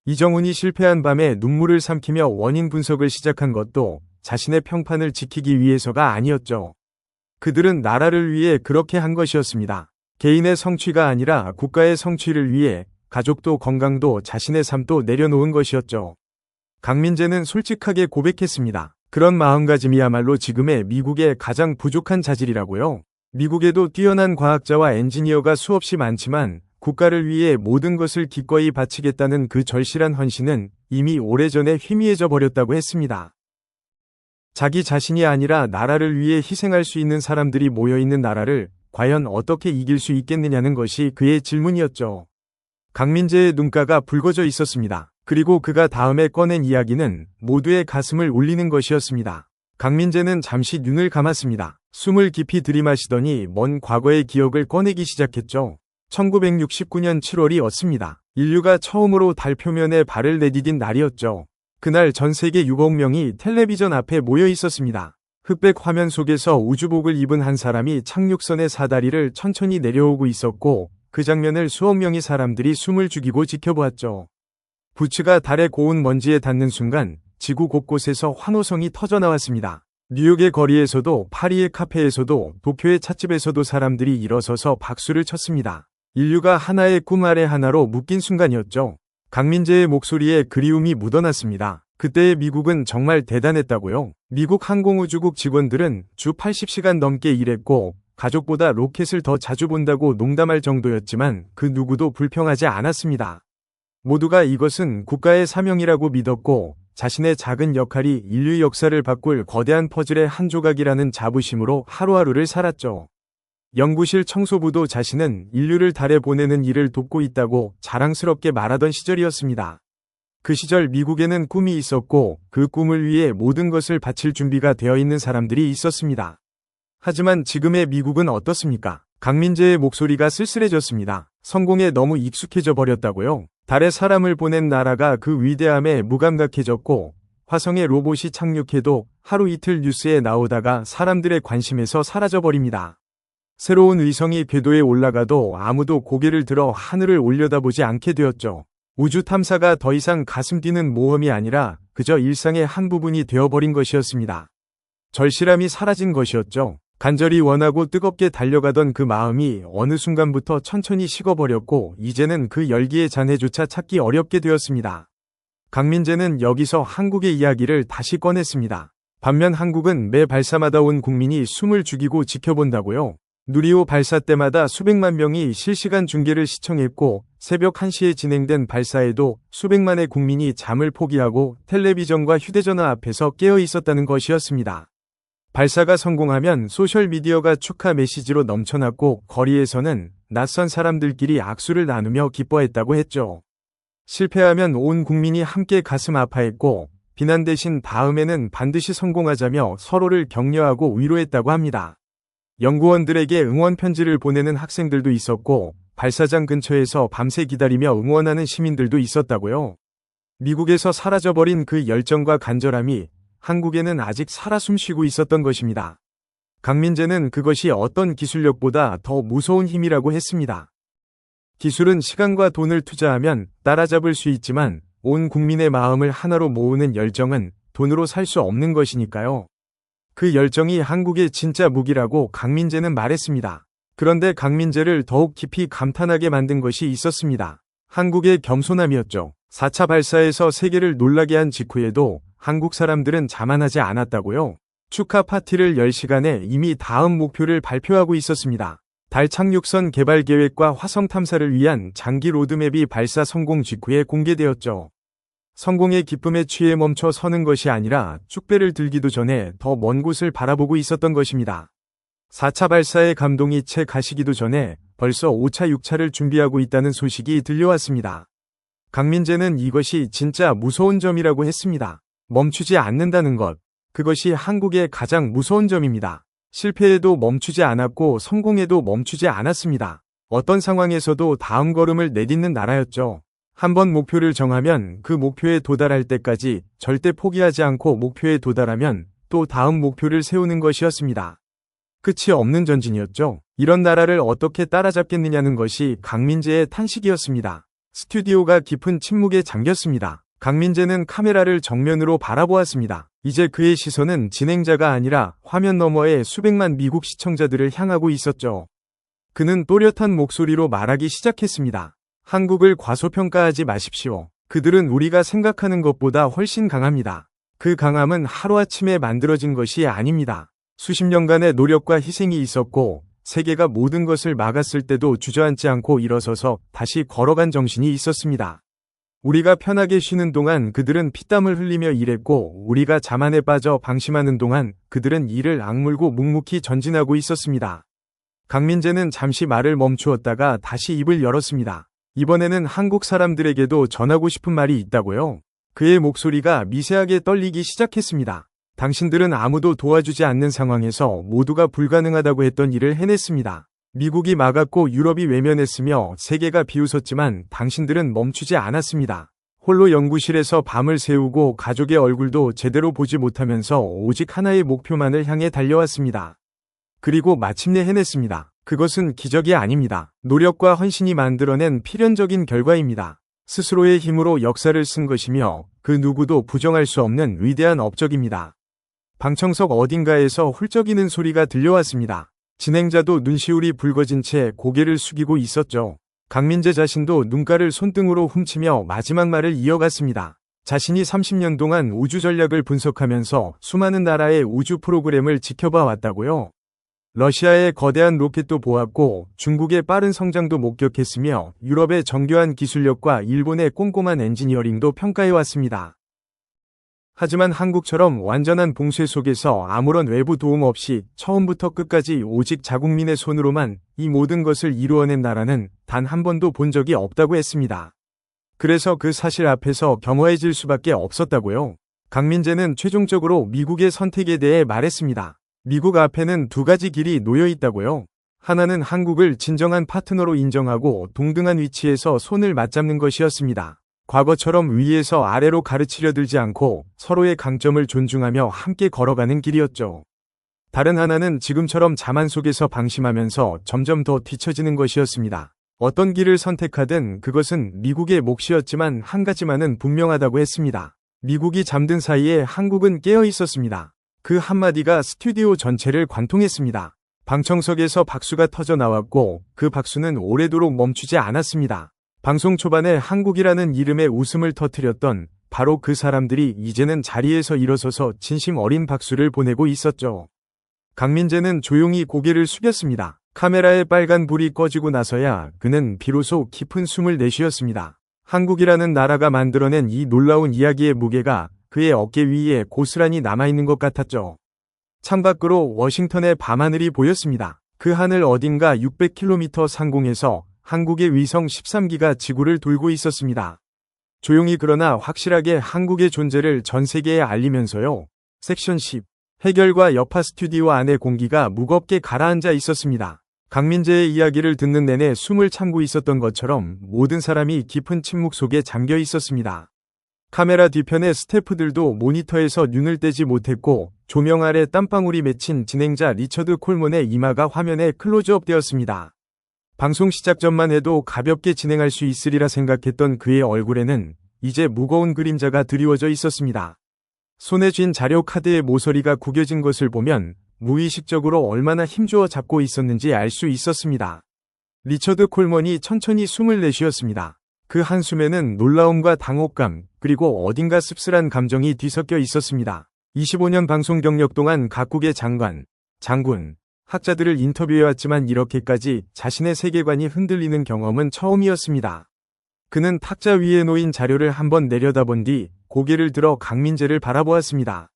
이정훈이 실패한 밤에 눈물을 삼키며 원인 분석을 시작한 것도 자신의 평판을 지키기 위해서가 아니었죠. 그들은 나라를 위해 그렇게 한 것이었습니다. 개인의 성취가 아니라 국가의 성취를 위해 가족도 건강도 자신의 삶도 내려놓은 것이었죠. 강민재는 솔직하게 고백했습니다. 그런 마음가짐이야말로 지금의 미국의 가장 부족한 자질이라고요. 미국에도 뛰어난 과학자와 엔지니어가 수없이 많지만 국가를 위해 모든 것을 기꺼이 바치겠다는 그 절실한 헌신은 이미 오래전에 희미해져 버렸다고 했습니다. 자기 자신이 아니라 나라를 위해 희생할 수 있는 사람들이 모여있는 나라를 과연 어떻게 이길 수 있겠느냐는 것이 그의 질문이었죠. 강민재의 눈가가 붉어져 있었습니다. 그리고 그가 다음에 꺼낸 이야기는 모두의 가슴을 울리는 것이었습니다. 강민재는 잠시 눈을 감았습니다. 숨을 깊이 들이마시더니 먼 과거의 기억을 꺼내기 시작했죠. 1969년 7월이었습니다. 인류가 처음으로 달 표면에 발을 내디딘 날이었죠. 그날 전 세계 6억 명이 텔레비전 앞에 모여 있었습니다. 흑백 화면 속에서 우주복을 입은 한 사람이 착륙선의 사다리를 천천히 내려오고 있었고, 그 장면을 수억 명의 사람들이 숨을 죽이고 지켜보았죠. 부츠가 달의 고운 먼지에 닿는 순간 지구 곳곳에서 환호성이 터져나왔습니다. 뉴욕의 거리에서도, 파리의 카페에서도, 도쿄의 찻집에서도 사람들이 일어서서 박수를 쳤습니다. 인류가 하나의 꿈 아래 하나로 묶인 순간이었죠. 강민재의 목소리에 그리움이 묻어났습니다. 그때의 미국은 정말 대단했다고요. 미국 항공우주국 직원들은 주 80시간 넘게 일했고 가족보다 로켓을 더 자주 본다고 농담할 정도였지만 그 누구도 불평하지 않았습니다. 모두가 이것은 국가의 사명이라고 믿었고 자신의 작은 역할이 인류 역사를 바꿀 거대한 퍼즐의 한 조각이라는 자부심으로 하루하루를 살았죠. 연구실 청소부도 자신은 인류를 달에 보내는 일을 돕고 있다고 자랑스럽게 말하던 시절이었습니다. 그 시절 미국에는 꿈이 있었고 그 꿈을 위해 모든 것을 바칠 준비가 되어 있는 사람들이 있었습니다. 하지만 지금의 미국은 어떻습니까? 강민재의 목소리가 쓸쓸해졌습니다. 성공에 너무 익숙해져 버렸다고요? 달에 사람을 보낸 나라가 그 위대함에 무감각해졌고 화성에 로봇이 착륙해도 하루 이틀 뉴스에 나오다가 사람들의 관심에서 사라져버립니다. 새로운 위성이 궤도에 올라가도 아무도 고개를 들어 하늘을 올려다보지 않게 되었죠. 우주 탐사가 더 이상 가슴 뛰는 모험이 아니라 그저 일상의 한 부분이 되어버린 것이었습니다. 절실함이 사라진 것이었죠. 간절히 원하고 뜨겁게 달려가던 그 마음이 어느 순간부터 천천히 식어버렸고 이제는 그 열기의 잔해조차 찾기 어렵게 되었습니다. 강민재는 여기서 한국의 이야기를 다시 꺼냈습니다. 반면 한국은 매 발사마다 온 국민이 숨을 죽이고 지켜본다고요. 누리호 발사 때마다 수백만 명이 실시간 중계를 시청했고 새벽 1시에 진행된 발사에도 수백만의 국민이 잠을 포기하고 텔레비전과 휴대전화 앞에서 깨어 있었다는 것이었습니다. 발사가 성공하면 소셜미디어가 축하 메시지로 넘쳐났고 거리에서는 낯선 사람들끼리 악수를 나누며 기뻐했다고 했죠. 실패하면 온 국민이 함께 가슴 아파했고 비난 대신 다음에는 반드시 성공하자며 서로를 격려하고 위로했다고 합니다. 연구원들에게 응원 편지를 보내는 학생들도 있었고 발사장 근처에서 밤새 기다리며 응원하는 시민들도 있었다고요. 미국에서 사라져버린 그 열정과 간절함이 한국에는 아직 살아 숨쉬고 있었던 것입니다. 강민재는 그것이 어떤 기술력보다 더 무서운 힘이라고 했습니다. 기술은 시간과 돈을 투자하면 따라잡을 수 있지만 온 국민의 마음을 하나로 모으는 열정은 돈으로 살 수 없는 것이니까요. 그 열정이 한국의 진짜 무기라고 강민재는 말했습니다. 그런데 강민재를 더욱 깊이 감탄하게 만든 것이 있었습니다. 한국의 겸손함이었죠. 4차 발사에서 세계를 놀라게 한 직후에도 한국 사람들은 자만하지 않았다고요. 축하 파티를 열 시간에 이미 다음 목표를 발표하고 있었습니다. 달 착륙선 개발 계획과 화성 탐사를 위한 장기 로드맵이 발사 성공 직후에 공개되었죠. 성공의 기쁨에 취해 멈춰 서는 것이 아니라 축배를 들기도 전에 더 먼 곳을 바라보고 있었던 것입니다. 4차 발사의 감동이 채 가시기도 전에 벌써 5차, 6차를 준비하고 있다는 소식이 들려왔습니다. 강민재는 이것이 진짜 무서운 점이라고 했습니다. 멈추지 않는다는 것. 그것이 한국의 가장 무서운 점입니다. 실패해도 멈추지 않았고 성공해도 멈추지 않았습니다. 어떤 상황에서도 다음 걸음을 내딛는 나라였죠. 한번 목표를 정하면 그 목표에 도달할 때까지 절대 포기하지 않고 목표에 도달하면 또 다음 목표를 세우는 것이었습니다. 끝이 없는 전진이었죠. 이런 나라를 어떻게 따라잡겠느냐는 것이 강민재의 탄식이었습니다. 스튜디오가 깊은 침묵에 잠겼습니다. 강민재는 카메라를 정면으로 바라보았습니다. 이제 그의 시선은 진행자가 아니라 화면 너머의 수백만 미국 시청자들을 향하고 있었죠. 그는 또렷한 목소리로 말하기 시작했습니다. 한국을 과소평가하지 마십시오. 그들은 우리가 생각하는 것보다 훨씬 강합니다. 그 강함은 하루아침에 만들어진 것이 아닙니다. 수십 년간의 노력과 희생이 있었고 세계가 모든 것을 막았을 때도 주저앉지 않고 일어서서 다시 걸어간 정신이 있었습니다. 우리가 편하게 쉬는 동안 그들은 피땀을 흘리며 일했고 우리가 자만에 빠져 방심하는 동안 그들은 이를 악물고 묵묵히 전진하고 있었습니다. 강민재는 잠시 말을 멈추었다가 다시 입을 열었습니다. 이번에는 한국 사람들에게도 전하고 싶은 말이 있다고요. 그의 목소리가 미세하게 떨리기 시작했습니다. 당신들은 아무도 도와주지 않는 상황에서 모두가 불가능하다고 했던 일을 해냈습니다. 미국이 막았고 유럽이 외면했으며 세계가 비웃었지만 당신들은 멈추지 않았습니다. 홀로 연구실에서 밤을 새우고 가족의 얼굴도 제대로 보지 못하면서 오직 하나의 목표만을 향해 달려왔습니다. 그리고 마침내 해냈습니다. 그것은 기적이 아닙니다. 노력과 헌신이 만들어낸 필연적인 결과입니다. 스스로의 힘으로 역사를 쓴 것이며 그 누구도 부정할 수 없는 위대한 업적입니다. 방청석 어딘가에서 훌쩍이는 소리가 들려왔습니다. 진행자도 눈시울이 붉어진 채 고개를 숙이고 있었죠. 강민재 자신도 눈가를 손등으로 훔치며 마지막 말을 이어갔습니다. 자신이 30년 동안 우주 전략을 분석하면서 수많은 나라의 우주 프로그램을 지켜봐 왔다고요. 러시아의 거대한 로켓도 보았고 중국의 빠른 성장도 목격했으며 유럽의 정교한 기술력과 일본의 꼼꼼한 엔지니어링도 평가해왔습니다. 하지만 한국처럼 완전한 봉쇄 속에서 아무런 외부 도움 없이 처음부터 끝까지 오직 자국민의 손으로만 이 모든 것을 이루어낸 나라는 단 한 번도 본 적이 없다고 했습니다. 그래서 그 사실 앞에서 겸허해질 수밖에 없었다고요. 강민재는 최종적으로 미국의 선택에 대해 말했습니다. 미국 앞에는 두 가지 길이 놓여 있다고요. 하나는 한국을 진정한 파트너로 인정하고 동등한 위치에서 손을 맞잡는 것이었습니다. 과거처럼 위에서 아래로 가르치려 들지 않고 서로의 강점을 존중하며 함께 걸어가는 길이었죠. 다른 하나는 지금처럼 자만 속에서 방심하면서 점점 더 뒤처지는 것이었습니다. 어떤 길을 선택하든 그것은 미국의 몫이었지만 한 가지만은 분명하다고 했습니다. 미국이 잠든 사이에 한국은 깨어 있었습니다. 그 한마디가 스튜디오 전체를 관통했습니다. 방청석에서 박수가 터져 나왔고 그 박수는 오래도록 멈추지 않았습니다. 방송 초반에 한국이라는 이름의 웃음을 터뜨렸던 바로 그 사람들이 이제는 자리에서 일어서서 진심 어린 박수를 보내고 있었죠. 강민재는 조용히 고개를 숙였습니다. 카메라의 빨간 불이 꺼지고 나서야 그는 비로소 깊은 숨을 내쉬었습니다. 한국이라는 나라가 만들어낸 이 놀라운 이야기의 무게가 그의 어깨 위에 고스란히 남아있는 것 같았죠. 창밖으로 워싱턴의 밤하늘이 보였습니다. 그 하늘 어딘가 600km 상공에서 한국의 위성 13기가 지구를 돌고 있었습니다. 조용히 그러나 확실하게 한국의 존재를 전 세계에 알리면서요. 섹션 10. 해결과 여파 스튜디오 안의 공기가 무겁게 가라앉아 있었습니다. 강민재의 이야기를 듣는 내내 숨을 참고 있었던 것처럼 모든 사람이 깊은 침묵 속에 잠겨 있었습니다. 카메라 뒤편의 스태프들도 모니터에서 눈을 떼지 못했고 조명 아래 땀방울이 맺힌 진행자 리처드 콜먼의 이마가 화면에 클로즈업 되었습니다. 방송 시작 전만 해도 가볍게 진행할 수 있으리라 생각했던 그의 얼굴에는 이제 무거운 그림자가 드리워져 있었습니다. 손에 쥔 자료 카드의 모서리가 구겨진 것을 보면 무의식적으로 얼마나 힘주어 잡고 있었는지 알 수 있었습니다. 리처드 콜먼이 천천히 숨을 내쉬었습니다. 그 한숨에는 놀라움과 당혹감, 그리고 어딘가 씁쓸한 감정이 뒤섞여 있었습니다. 25년 방송 경력 동안 각국의 장관, 장군, 학자들을 인터뷰해왔지만 이렇게까지 자신의 세계관이 흔들리는 경험은 처음이었습니다. 그는 탁자 위에 놓인 자료를 한번 내려다본 뒤 고개를 들어 강민재를 바라보았습니다.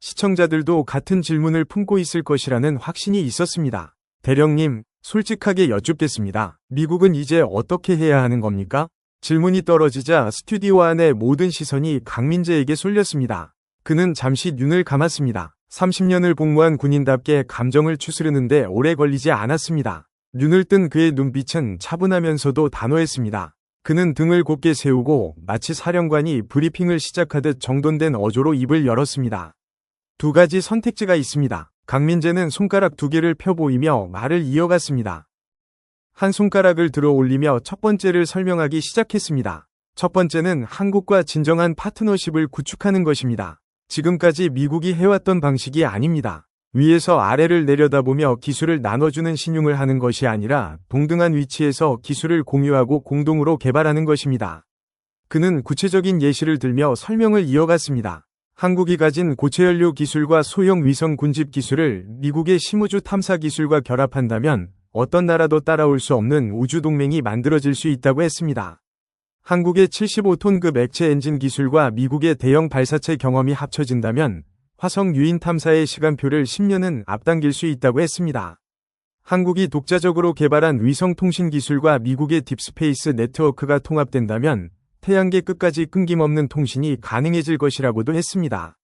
시청자들도 같은 질문을 품고 있을 것이라는 확신이 있었습니다. 대령님, 솔직하게 여쭙겠습니다. 미국은 이제 어떻게 해야 하는 겁니까? 질문이 떨어지자 스튜디오 안의 모든 시선이 강민재에게 쏠렸습니다. 그는 잠시 눈을 감았습니다. 30년을 복무한 군인답게 감정을 추스르는데 오래 걸리지 않았습니다. 눈을 뜬 그의 눈빛은 차분하면서도 단호했습니다. 그는 등을 곧게 세우고 마치 사령관이 브리핑을 시작하듯 정돈된 어조로 입을 열었습니다. 두 가지 선택지가 있습니다. 강민재는 손가락 두 개를 펴 보이며 말을 이어갔습니다. 한 손가락을 들어 올리며 첫 번째를 설명하기 시작했습니다. 첫 번째는 한국과 진정한 파트너십을 구축하는 것입니다. 지금까지 미국이 해왔던 방식이 아닙니다. 위에서 아래를 내려다보며 기술을 나눠주는 신용을 하는 것이 아니라 동등한 위치에서 기술을 공유하고 공동으로 개발하는 것입니다. 그는 구체적인 예시를 들며 설명을 이어갔습니다. 한국이 가진 고체연료 기술과 소형 위성 군집 기술을 미국의 심우주 탐사 기술과 결합한다면 어떤 나라도 따라올 수 없는 우주동맹이 만들어질 수 있다고 했습니다. 한국의 75톤급 액체 엔진 기술과 미국의 대형 발사체 경험이 합쳐진다면 화성 유인 탐사의 시간표를 10년은 앞당길 수 있다고 했습니다. 한국이 독자적으로 개발한 위성 통신 기술과 미국의 딥스페이스 네트워크가 통합된다면 태양계 끝까지 끊김없는 통신이 가능해질 것이라고도 했습니다.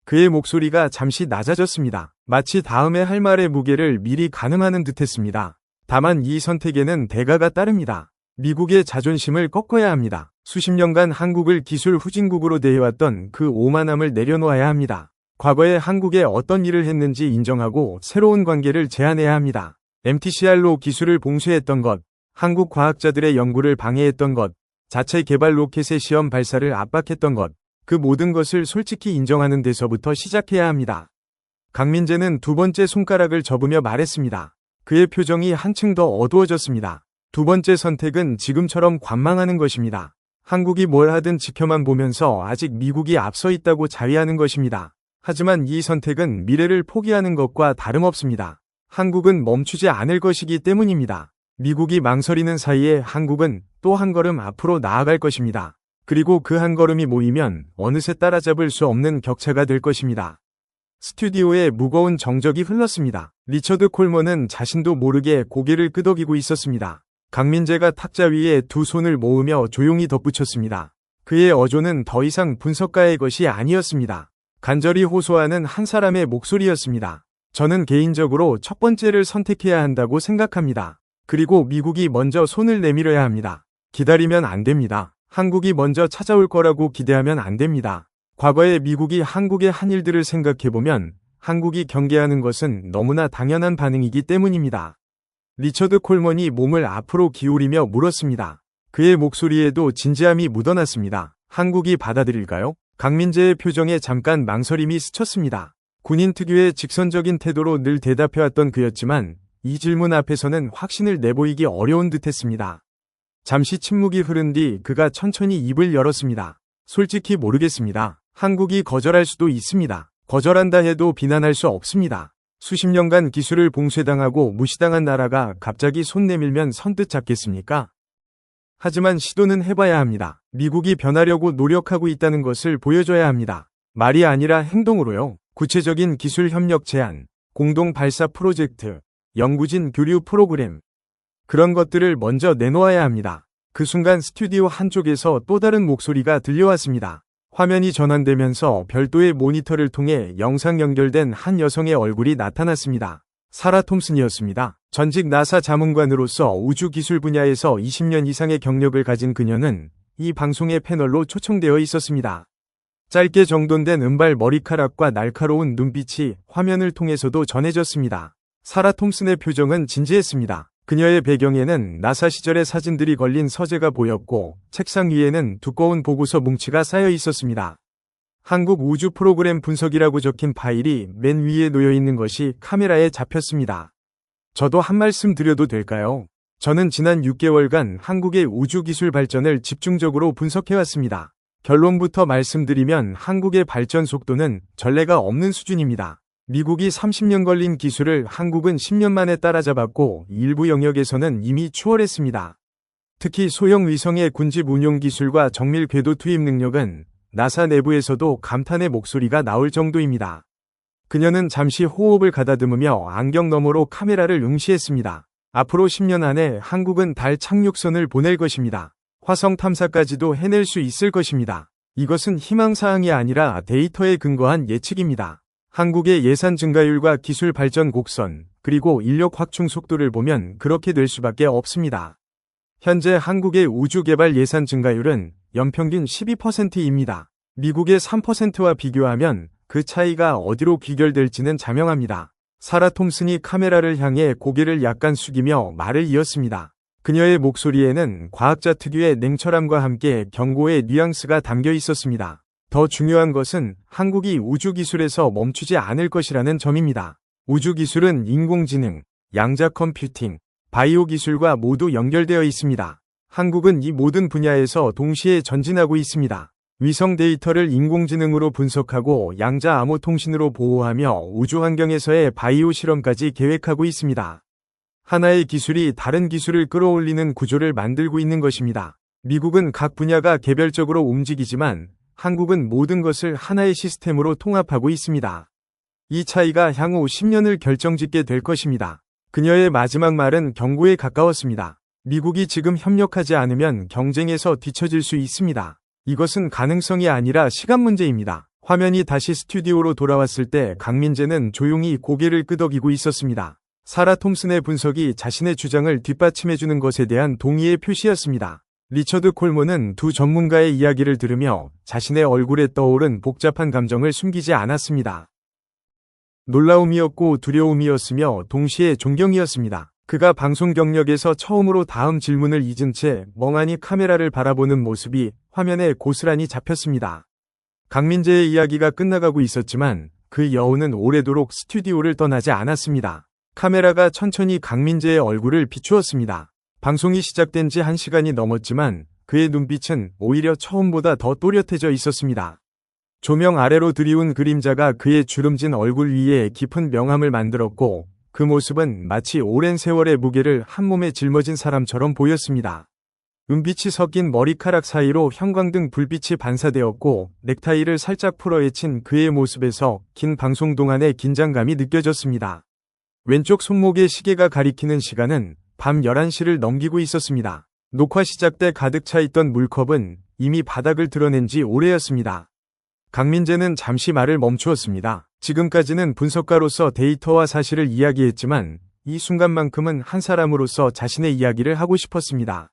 그의 목소리가 잠시 낮아졌습니다. 마치 다음에 할 말의 무게를 미리 가늠하는 듯했습니다. 다만 이 선택에는 대가가 따릅니다. 미국의 자존심을 꺾어야 합니다. 수십 년간 한국을 기술 후진국으로 대해왔던 그 오만함을 내려놓아야 합니다. 과거에 한국에 어떤 일을 했는지 인정하고 새로운 관계를 제안해야 합니다. MTCR로 기술을 봉쇄했던 것, 한국 과학자들의 연구를 방해했던 것, 자체 개발 로켓의 시험 발사를 압박했던 것, 그 모든 것을 솔직히 인정하는 데서부터 시작해야 합니다. 강민재는 두 번째 손가락을 접으며 말했습니다. 그의 표정이 한층 더 어두워졌습니다. 두 번째 선택은 지금처럼 관망하는 것입니다. 한국이 뭘 하든 지켜만 보면서 아직 미국이 앞서 있다고 자위하는 것입니다. 하지만 이 선택은 미래를 포기하는 것과 다름없습니다. 한국은 멈추지 않을 것이기 때문입니다. 미국이 망설이는 사이에 한국은 또 한 걸음 앞으로 나아갈 것입니다. 그리고 그 한 걸음이 모이면 어느새 따라잡을 수 없는 격차가 될 것입니다. 스튜디오에 무거운 정적이 흘렀습니다. 리처드 콜먼은 자신도 모르게 고개를 끄덕이고 있었습니다. 강민재가 탁자 위에 두 손을 모으며 조용히 덧붙였습니다. 그의 어조는 더 이상 분석가의 것이 아니었습니다. 간절히 호소하는 한 사람의 목소리였습니다. 저는 개인적으로 첫 번째를 선택해야 한다고 생각합니다. 그리고 미국이 먼저 손을 내밀어야 합니다. 기다리면 안 됩니다. 한국이 먼저 찾아올 거라고 기대하면 안 됩니다. 과거에 미국이 한국의 한 일들을 생각해보면 한국이 경계하는 것은 너무나 당연한 반응이기 때문입니다. 리처드 콜먼이 몸을 앞으로 기울이며 물었습니다. 그의 목소리에도 진지함이 묻어났습니다. 한국이 받아들일까요? 강민재의 표정에 잠깐 망설임이 스쳤습니다. 군인 특유의 직선적인 태도로 늘 대답해왔던 그였지만 이 질문 앞에서는 확신을 내보이기 어려운 듯했습니다. 잠시 침묵이 흐른 뒤 그가 천천히 입을 열었습니다. 솔직히 모르겠습니다. 한국이 거절할 수도 있습니다. 거절한다 해도 비난할 수 없습니다. 수십 년간 기술을 봉쇄당하고 무시당한 나라가 갑자기 손 내밀면 선뜻 잡겠습니까? 하지만 시도는 해봐야 합니다. 미국이 변하려고 노력하고 있다는 것을 보여줘야 합니다. 말이 아니라 행동으로요. 구체적인 기술 협력 제안, 공동 발사 프로젝트, 연구진 교류 프로그램. 그런 것들을 먼저 내놓아야 합니다. 그 순간 스튜디오 한쪽에서 또 다른 목소리가 들려왔습니다. 화면이 전환되면서 별도의 모니터를 통해 영상 연결된 한 여성의 얼굴이 나타났습니다. 사라 톰슨이었습니다. 전직 나사 자문관으로서 우주기술 분야에서 20년 이상의 경력을 가진 그녀는 이 방송의 패널로 초청되어 있었습니다. 짧게 정돈된 은발 머리카락과 날카로운 눈빛이 화면을 통해서도 전해졌습니다. 사라 톰슨의 표정은 진지했습니다. 그녀의 배경에는 나사 시절의 사진들이 걸린 서재가 보였고 책상 위에는 두꺼운 보고서 뭉치가 쌓여 있었습니다. 한국 우주 프로그램 분석이라고 적힌 파일이 맨 위에 놓여 있는 것이 카메라에 잡혔습니다. 저도 한 말씀 드려도 될까요? 저는 지난 6개월간 한국의 우주 기술 발전을 집중적으로 분석해왔습니다. 결론부터 말씀드리면 한국의 발전 속도는 전례가 없는 수준입니다. 미국이 30년 걸린 기술을 한국은 10년 만에 따라잡았고 일부 영역에서는 이미 추월했습니다. 특히 소형 위성의 군집 운용 기술과 정밀 궤도 투입 능력은 나사 내부에서도 감탄의 목소리가 나올 정도입니다. 그녀는 잠시 호흡을 가다듬으며 안경 너머로 카메라를 응시했습니다. 앞으로 10년 안에 한국은 달 착륙선을 보낼 것입니다. 화성 탐사까지도 해낼 수 있을 것입니다. 이것은 희망사항이 아니라 데이터에 근거한 예측입니다. 한국의 예산 증가율과 기술 발전 곡선, 그리고 인력 확충 속도를 보면 그렇게 될 수밖에 없습니다. 현재 한국의 우주 개발 예산 증가율은 연평균 12%입니다. 미국의 3%와 비교하면 그 차이가 어디로 귀결될지는 자명합니다. 사라 톰슨이 카메라를 향해 고개를 약간 숙이며 말을 이었습니다. 그녀의 목소리에는 과학자 특유의 냉철함과 함께 경고의 뉘앙스가 담겨 있었습니다. 더 중요한 것은 한국이 우주기술에서 멈추지 않을 것이라는 점입니다. 우주기술은 인공지능, 양자 컴퓨팅, 바이오 기술과 모두 연결되어 있습니다. 한국은 이 모든 분야에서 동시에 전진하고 있습니다. 위성 데이터를 인공지능으로 분석하고 양자 암호 통신으로 보호하며 우주 환경에서의 바이오 실험까지 계획하고 있습니다. 하나의 기술이 다른 기술을 끌어올리는 구조를 만들고 있는 것입니다. 미국은 각 분야가 개별적으로 움직이지만 한국은 모든 것을 하나의 시스템으로 통합하고 있습니다. 이 차이가 향후 10년을 결정짓게 될 것입니다. 그녀의 마지막 말은 경고에 가까웠습니다. 미국이 지금 협력하지 않으면 경쟁에서 뒤처질 수 있습니다. 이것은 가능성이 아니라 시간 문제입니다. 화면이 다시 스튜디오로 돌아왔을 때 강민재는 조용히 고개를 끄덕이고 있었습니다. 사라 톰슨의 분석이 자신의 주장을 뒷받침해주는 것에 대한 동의의 표시였습니다. 리처드 콜먼은 두 전문가의 이야기를 들으며 자신의 얼굴에 떠오른 복잡한 감정을 숨기지 않았습니다. 놀라움이었고 두려움이었으며 동시에 존경이었습니다. 그가 방송 경력에서 처음으로 다음 질문을 잊은 채 멍하니 카메라를 바라보는 모습이 화면에 고스란히 잡혔습니다. 강민재의 이야기가 끝나가고 있었지만 그 여우는 오래도록 스튜디오를 떠나지 않았습니다. 카메라가 천천히 강민재의 얼굴을 비추었습니다. 방송이 시작된 지 1시간이 넘었지만 그의 눈빛은 오히려 처음보다 더 또렷해져 있었습니다. 조명 아래로 드리운 그림자가 그의 주름진 얼굴 위에 깊은 명암을 만들었고 그 모습은 마치 오랜 세월의 무게를 한 몸에 짊어진 사람처럼 보였습니다. 은빛이 섞인 머리카락 사이로 형광등 불빛이 반사되었고 넥타이를 살짝 풀어헤친 그의 모습에서 긴 방송 동안의 긴장감이 느껴졌습니다. 왼쪽 손목에 시계가 가리키는 시간은 밤 11시를 넘기고 있었습니다. 녹화 시작 때 가득 차 있던 물컵은 이미 바닥을 드러낸 지 오래였습니다. 강민재는 잠시 말을 멈추었습니다. 지금까지는 분석가로서 데이터와 사실을 이야기했지만 이 순간만큼은 한 사람으로서 자신의 이야기를 하고 싶었습니다.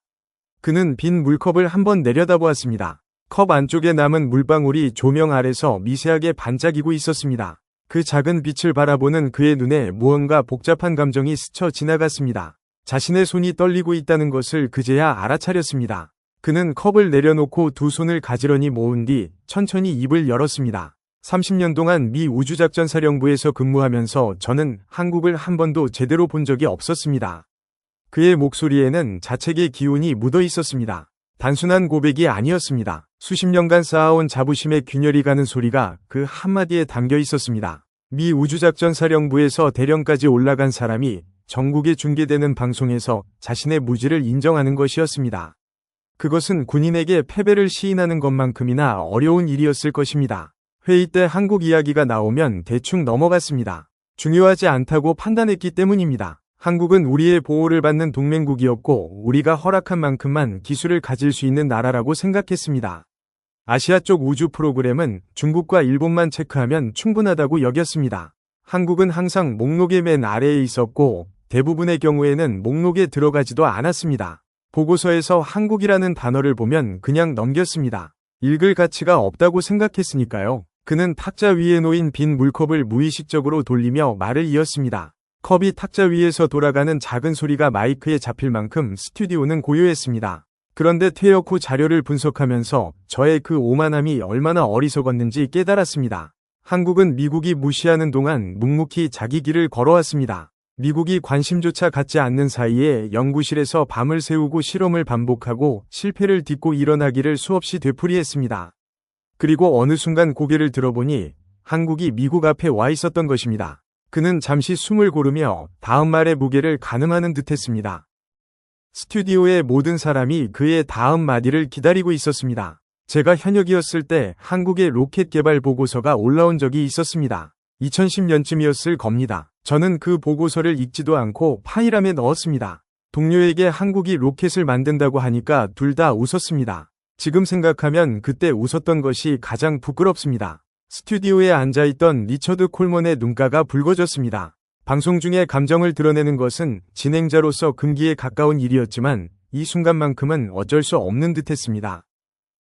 그는 빈 물컵을 한번 내려다보았습니다. 컵 안쪽에 남은 물방울이 조명 아래서 미세하게 반짝이고 있었습니다. 그 작은 빛을 바라보는 그의 눈에 무언가 복잡한 감정이 스쳐 지나갔습니다. 자신의 손이 떨리고 있다는 것을 그제야 알아차렸습니다. 그는 컵을 내려놓고 두 손을 가지런히 모은 뒤 천천히 입을 열었습니다. 30년 동안 미 우주작전사령부에서 근무하면서 저는 한국을 한 번도 제대로 본 적이 없었습니다. 그의 목소리에는 자책의 기운이 묻어 있었습니다. 단순한 고백이 아니었습니다. 수십 년간 쌓아온 자부심의 균열이 가는 소리가 그 한마디에 담겨 있었습니다. 미 우주작전사령부에서 대령까지 올라간 사람이 전국에 중계되는 방송에서 자신의 무지를 인정하는 것이었습니다. 그것은 군인에게 패배를 시인하는 것만큼이나 어려운 일이었을 것입니다. 회의 때 한국 이야기가 나오면 대충 넘어갔습니다. 중요하지 않다고 판단했기 때문입니다. 한국은 우리의 보호를 받는 동맹국이었고 우리가 허락한 만큼만 기술을 가질 수 있는 나라라고 생각했습니다. 아시아 쪽 우주 프로그램은 중국과 일본만 체크하면 충분하다고 여겼습니다. 한국은 항상 목록의 맨 아래에 있었고 대부분의 경우에는 목록에 들어가지도 않았습니다. 보고서에서 한국이라는 단어를 보면 그냥 넘겼습니다. 읽을 가치가 없다고 생각했으니까요. 그는 탁자 위에 놓인 빈 물컵을 무의식적으로 돌리며 말을 이었습니다. 컵이 탁자 위에서 돌아가는 작은 소리가 마이크에 잡힐 만큼 스튜디오는 고요했습니다. 그런데 퇴역 후 자료를 분석하면서 저의 그 오만함이 얼마나 어리석었는지 깨달았습니다. 한국은 미국이 무시하는 동안 묵묵히 자기 길을 걸어왔습니다. 미국이 관심조차 갖지 않는 사이에 연구실에서 밤을 새우고 실험을 반복하고 실패를 딛고 일어나기를 수없이 되풀이했습니다. 그리고 어느 순간 고개를 들어보니 한국이 미국 앞에 와 있었던 것입니다. 그는 잠시 숨을 고르며 다음 말의 무게를 가늠하는 듯했습니다. 스튜디오의 모든 사람이 그의 다음 마디를 기다리고 있었습니다. 제가 현역이었을 때 한국의 로켓 개발 보고서가 올라온 적이 있었습니다. 2010년쯤이었을 겁니다. 저는 그 보고서를 읽지도 않고 파일함에 넣었습니다. 동료에게 한국이 로켓을 만든다고 하니까 둘 다 웃었습니다. 지금 생각하면 그때 웃었던 것이 가장 부끄럽습니다. 스튜디오에 앉아있던 리처드 콜먼의 눈가가 붉어졌습니다. 방송 중에 감정을 드러내는 것은 진행자로서 금기에 가까운 일이었지만 이 순간만큼은 어쩔 수 없는 듯했습니다.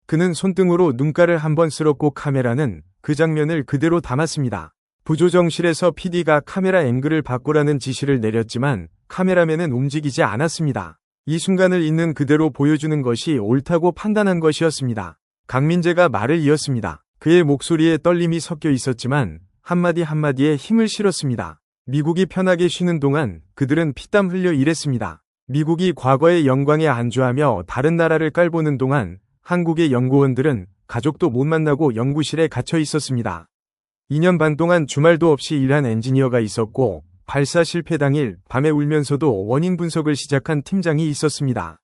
그는 손등으로 눈가를 한번 쓸었고 카메라는 그 장면을 그대로 담았습니다. 부조정실에서 PD가 카메라 앵글을 바꾸라는 지시를 내렸지만 카메라맨은 움직이지 않았습니다. 이 순간을 있는 그대로 보여주는 것이 옳다고 판단한 것이었습니다. 강민재가 말을 이었습니다. 그의 목소리에 떨림이 섞여 있었지만 한마디 한마디에 힘을 실었습니다. 미국이 편하게 쉬는 동안 그들은 피땀 흘려 일했습니다. 미국이 과거의 영광에 안주하며 다른 나라를 깔보는 동안 한국의 연구원들은 가족도 못 만나고 연구실에 갇혀 있었습니다. 2년 반 동안 주말도 없이 일한 엔지니어가 있었고 발사 실패 당일 밤에 울면서도 원인 분석을 시작한 팀장이 있었습니다.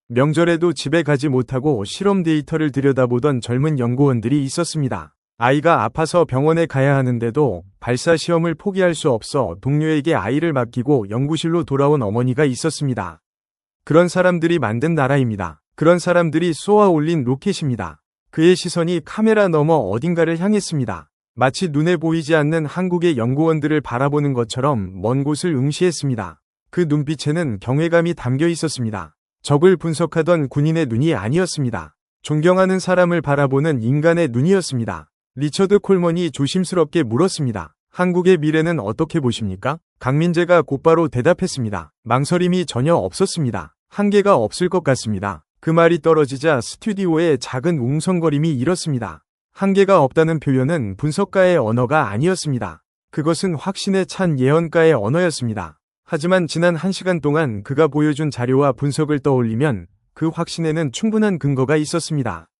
명절에도 집에 가지 못하고 실험 데이터를 들여다보던 젊은 연구원들이 있었습니다. 아이가 아파서 병원에 가야 하는데도 발사 시험을 포기할 수 없어 동료에게 아이를 맡기고 연구실로 돌아온 어머니가 있었습니다. 그런 사람들이 만든 나라입니다. 그런 사람들이 쏘아 올린 로켓입니다. 그의 시선이 카메라 너머 어딘가를 향했습니다. 마치 눈에 보이지 않는 한국의 연구원들을 바라보는 것처럼 먼 곳을 응시했습니다. 그 눈빛에는 경외감이 담겨 있었습니다. 적을 분석하던 군인의 눈이 아니었습니다. 존경하는 사람을 바라보는 인간의 눈이었습니다. 리처드 콜먼이 조심스럽게 물었습니다. 한국의 미래는 어떻게 보십니까? 강민재가 곧바로 대답했습니다. 망설임이 전혀 없었습니다. 한계가 없을 것 같습니다. 그 말이 떨어지자 스튜디오에 작은 웅성거림이 일었습니다. 한계가 없다는 표현은 분석가의 언어가 아니었습니다. 그것은 확신에 찬 예언가의 언어였습니다. 하지만 지난 1시간 동안 그가 보여준 자료와 분석을 떠올리면 그 확신에는 충분한 근거가 있었습니다.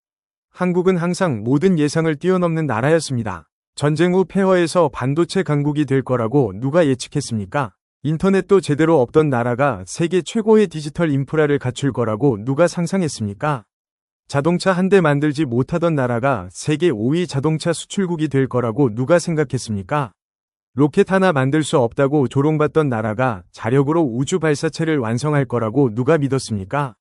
한국은 항상 모든 예상을 뛰어넘는 나라였습니다. 전쟁 후 폐허에서 반도체 강국이 될 거라고 누가 예측했습니까? 인터넷도 제대로 없던 나라가 세계 최고의 디지털 인프라를 갖출 거라고 누가 상상했습니까? 자동차 한 대 만들지 못하던 나라가 세계 5위 자동차 수출국이 될 거라고 누가 생각했습니까? 로켓 하나 만들 수 없다고 조롱받던 나라가 자력으로 우주 발사체를 완성할 거라고 누가 믿었습니까?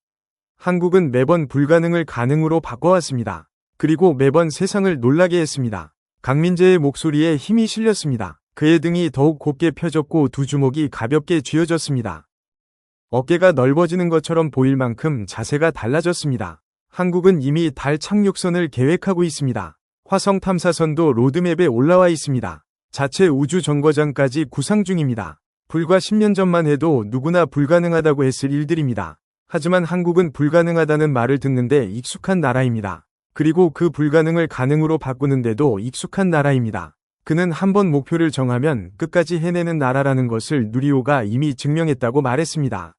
한국은 매번 불가능을 가능으로 바꿔왔습니다. 그리고 매번 세상을 놀라게 했습니다. 강민재의 목소리에 힘이 실렸습니다. 그의 등이 더욱 곧게 펴졌고 두 주먹이 가볍게 쥐어졌습니다. 어깨가 넓어지는 것처럼 보일 만큼 자세가 달라졌습니다. 한국은 이미 달 착륙선을 계획하고 있습니다. 화성 탐사선도 로드맵에 올라와 있습니다. 자체 우주 정거장까지 구상 중입니다. 불과 10년 전만 해도 누구나 불가능하다고 했을 일들입니다. 하지만 한국은 불가능하다는 말을 듣는데 익숙한 나라입니다. 그리고 그 불가능을 가능으로 바꾸는데도 익숙한 나라입니다. 그는 한번 목표를 정하면 끝까지 해내는 나라라는 것을 누리호가 이미 증명했다고 말했습니다.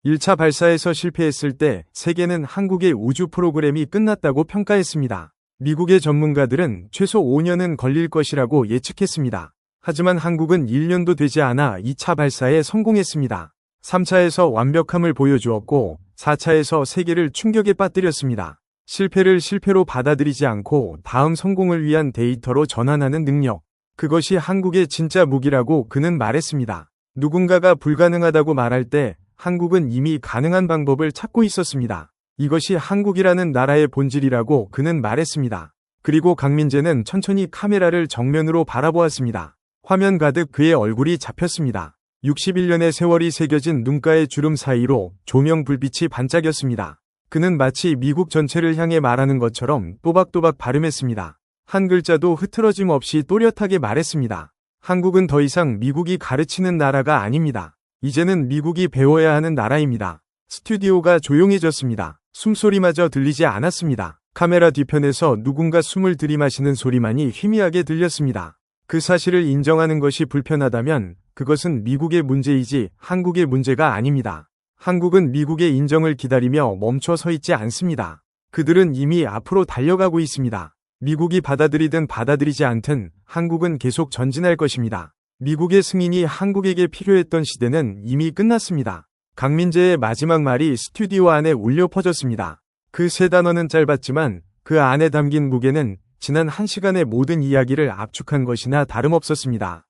1차 발사에서 실패했을 때 세계는 한국의 우주 프로그램이 끝났다고 평가했습니다. 미국의 전문가들은 최소 5년은 걸릴 것이라고 예측했습니다. 하지만 한국은 1년도 되지 않아 2차 발사에 성공했습니다. 3차에서 완벽함을 보여주었고 4차에서 세계를 충격에 빠뜨렸습니다. 실패를 실패로 받아들이지 않고 다음 성공을 위한 데이터로 전환하는 능력. 그것이 한국의 진짜 무기라고 그는 말했습니다. 누군가가 불가능하다고 말할 때 한국은 이미 가능한 방법을 찾고 있었습니다. 이것이 한국이라는 나라의 본질이라고 그는 말했습니다. 그리고 강민재는 천천히 카메라를 정면으로 바라보았습니다. 화면 가득 그의 얼굴이 잡혔습니다. 61년의 세월이 새겨진 눈가의 주름 사이로 조명 불빛이 반짝였습니다. 그는 마치 미국 전체를 향해 말하는 것처럼 또박또박 발음했습니다. 한 글자도 흐트러짐 없이 또렷하게 말했습니다. 한국은 더 이상 미국이 가르치는 나라가 아닙니다. 이제는 미국이 배워야 하는 나라입니다. 스튜디오가 조용해졌습니다. 숨소리마저 들리지 않았습니다. 카메라 뒤편에서 누군가 숨을 들이마시는 소리만이 희미하게 들렸습니다. 그 사실을 인정하는 것이 불편하다면 그것은 미국의 문제이지 한국의 문제가 아닙니다. 한국은 미국의 인정을 기다리며 멈춰 서 있지 않습니다. 그들은 이미 앞으로 달려가고 있습니다. 미국이 받아들이든 받아들이지 않든 한국은 계속 전진할 것입니다. 미국의 승인이 한국에게 필요했던 시대는 이미 끝났습니다. 강민재의 마지막 말이 스튜디오 안에 울려 퍼졌습니다. 그 세 단어는 짧았지만 그 안에 담긴 무게는 지난 1시간의 모든 이야기를 압축한 것이나 다름없었습니다.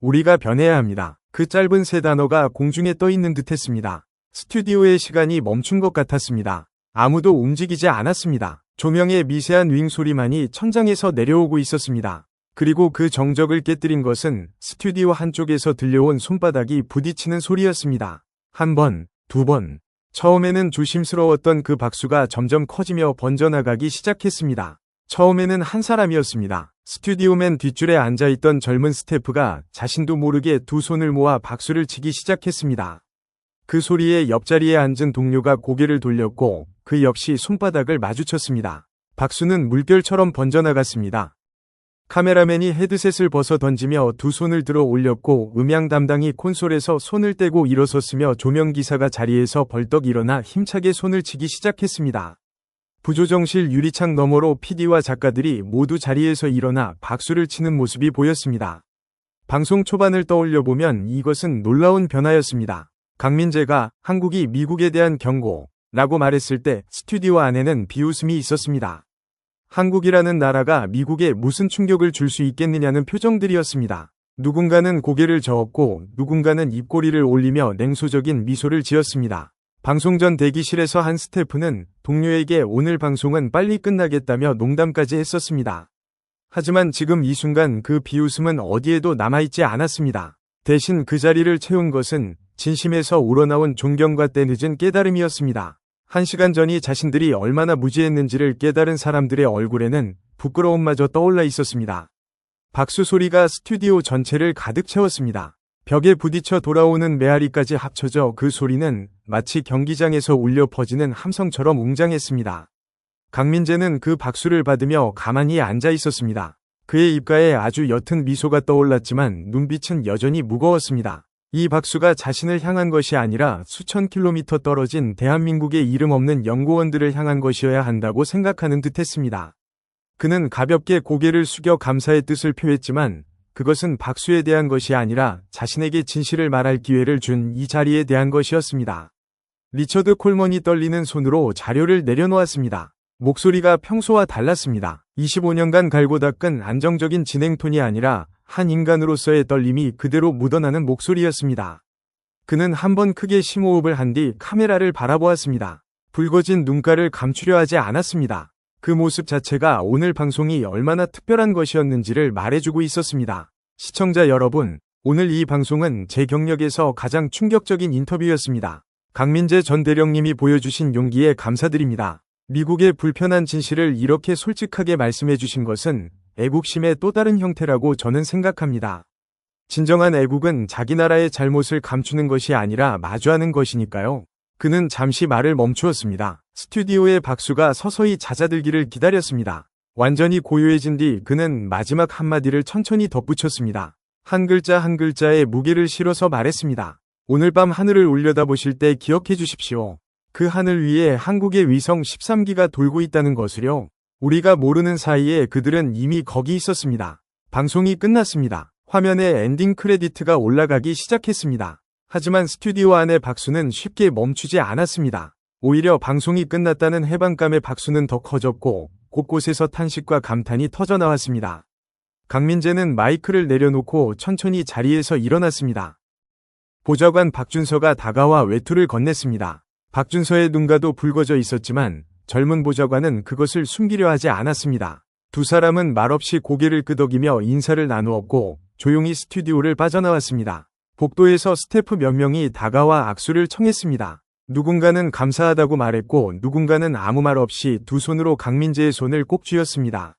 우리가 변해야 합니다. 그 짧은 세 단어가 공중에 떠 있는 듯했습니다. 스튜디오의 시간이 멈춘 것 같았습니다. 아무도 움직이지 않았습니다. 조명의 미세한 윙 소리만이 천장에서 내려오고 있었습니다. 그리고 그 정적을 깨뜨린 것은 스튜디오 한쪽에서 들려온 손바닥이 부딪히는 소리였습니다. 한 번, 두 번. 처음에는 조심스러웠던 그 박수가 점점 커지며 번져나가기 시작했습니다. 처음에는 한 사람이었습니다. 스튜디오맨 뒷줄에 앉아있던 젊은 스태프가 자신도 모르게 두 손을 모아 박수를 치기 시작했습니다. 그 소리에 옆자리에 앉은 동료가 고개를 돌렸고 그 역시 손바닥을 마주쳤습니다. 박수는 물결처럼 번져나갔습니다. 카메라맨이 헤드셋을 벗어 던지며 두 손을 들어 올렸고 음향 담당이 콘솔에서 손을 떼고 일어섰으며 조명기사가 자리에서 벌떡 일어나 힘차게 손을 치기 시작했습니다. 부조정실 유리창 너머로 PD와 작가들이 모두 자리에서 일어나 박수를 치는 모습이 보였습니다. 방송 초반을 떠올려보면 이것은 놀라운 변화였습니다. 강민재가 한국이 미국에 대한 경고라고 말했을 때 스튜디오 안에는 비웃음이 있었습니다. 한국이라는 나라가 미국에 무슨 충격을 줄 수 있겠느냐는 표정들이었습니다. 누군가는 고개를 저었고 누군가는 입꼬리를 올리며 냉소적인 미소를 지었습니다. 방송 전 대기실에서 한 스태프는 동료에게 오늘 방송은 빨리 끝나겠다며 농담까지 했었습니다. 하지만 지금 이 순간 그 비웃음은 어디에도 남아있지 않았습니다. 대신 그 자리를 채운 것은 진심에서 우러나온 존경과 때늦은 깨달음이었습니다. 1시간 전이 자신들이 얼마나 무지했는지를 깨달은 사람들의 얼굴에는 부끄러움마저 떠올라 있었습니다. 박수 소리가 스튜디오 전체를 가득 채웠습니다. 벽에 부딪혀 돌아오는 메아리까지 합쳐져 그 소리는 마치 경기장에서 울려 퍼지는 함성처럼 웅장했습니다. 강민재는 그 박수를 받으며 가만히 앉아 있었습니다. 그의 입가에 아주 옅은 미소가 떠올랐지만 눈빛은 여전히 무거웠습니다. 이 박수가 자신을 향한 것이 아니라 수천 킬로미터 떨어진 대한민국의 이름 없는 연구원들을 향한 것이어야 한다고 생각하는 듯했습니다. 그는 가볍게 고개를 숙여 감사의 뜻을 표했지만 그것은 박수에 대한 것이 아니라 자신에게 진실을 말할 기회를 준 이 자리에 대한 것이었습니다. 리처드 콜먼이 떨리는 손으로 자료를 내려놓았습니다. 목소리가 평소와 달랐습니다. 25년간 갈고 닦은 안정적인 진행 톤이 아니라 한 인간으로서의 떨림이 그대로 묻어나는 목소리였습니다. 그는 한번 크게 심호흡을 한 뒤 카메라를 바라보았습니다. 붉어진 눈가를 감추려 하지 않았습니다. 그 모습 자체가 오늘 방송이 얼마나 특별한 것이었는지를 말해주고 있었습니다. 시청자 여러분, 오늘 이 방송은 제 경력에서 가장 충격적인 인터뷰였습니다. 강민재 전 대령님이 보여주신 용기에 감사드립니다. 미국의 불편한 진실을 이렇게 솔직하게 말씀해 주신 것은 애국심의 또 다른 형태라고 저는 생각합니다. 진정한 애국은 자기 나라의 잘못을 감추는 것이 아니라 마주하는 것이니까요. 그는 잠시 말을 멈추었습니다. 스튜디오의 박수가 서서히 잦아들기를 기다렸습니다. 완전히 고요해진 뒤 그는 마지막 한마디를 천천히 덧붙였습니다. 한 글자 한 글자에 무게를 실어서 말했습니다. 오늘 밤 하늘을 올려다보실 때 기억해 주십시오. 그 하늘 위에 한국의 위성 13기가 돌고 있다는 것을요. 우리가 모르는 사이에 그들은 이미 거기 있었습니다. 방송이 끝났습니다. 화면에 엔딩 크레디트가 올라가기 시작했습니다. 하지만 스튜디오 안의 박수는 쉽게 멈추지 않았습니다. 오히려 방송이 끝났다는 해방감의 박수는 더 커졌고 곳곳에서 탄식과 감탄이 터져나왔습니다. 강민재는 마이크를 내려놓고 천천히 자리에서 일어났습니다. 보좌관 박준서가 다가와 외투를 건넸습니다. 박준서의 눈가도 붉어져 있었지만 젊은 보좌관은 그것을 숨기려 하지 않았습니다. 두 사람은 말없이 고개를 끄덕이며 인사를 나누었고 조용히 스튜디오를 빠져나왔습니다. 복도에서 스태프 몇 명이 다가와 악수를 청했습니다. 누군가는 감사하다고 말했고 누군가는 아무 말 없이 두 손으로 강민재의 손을 꼭 쥐었습니다.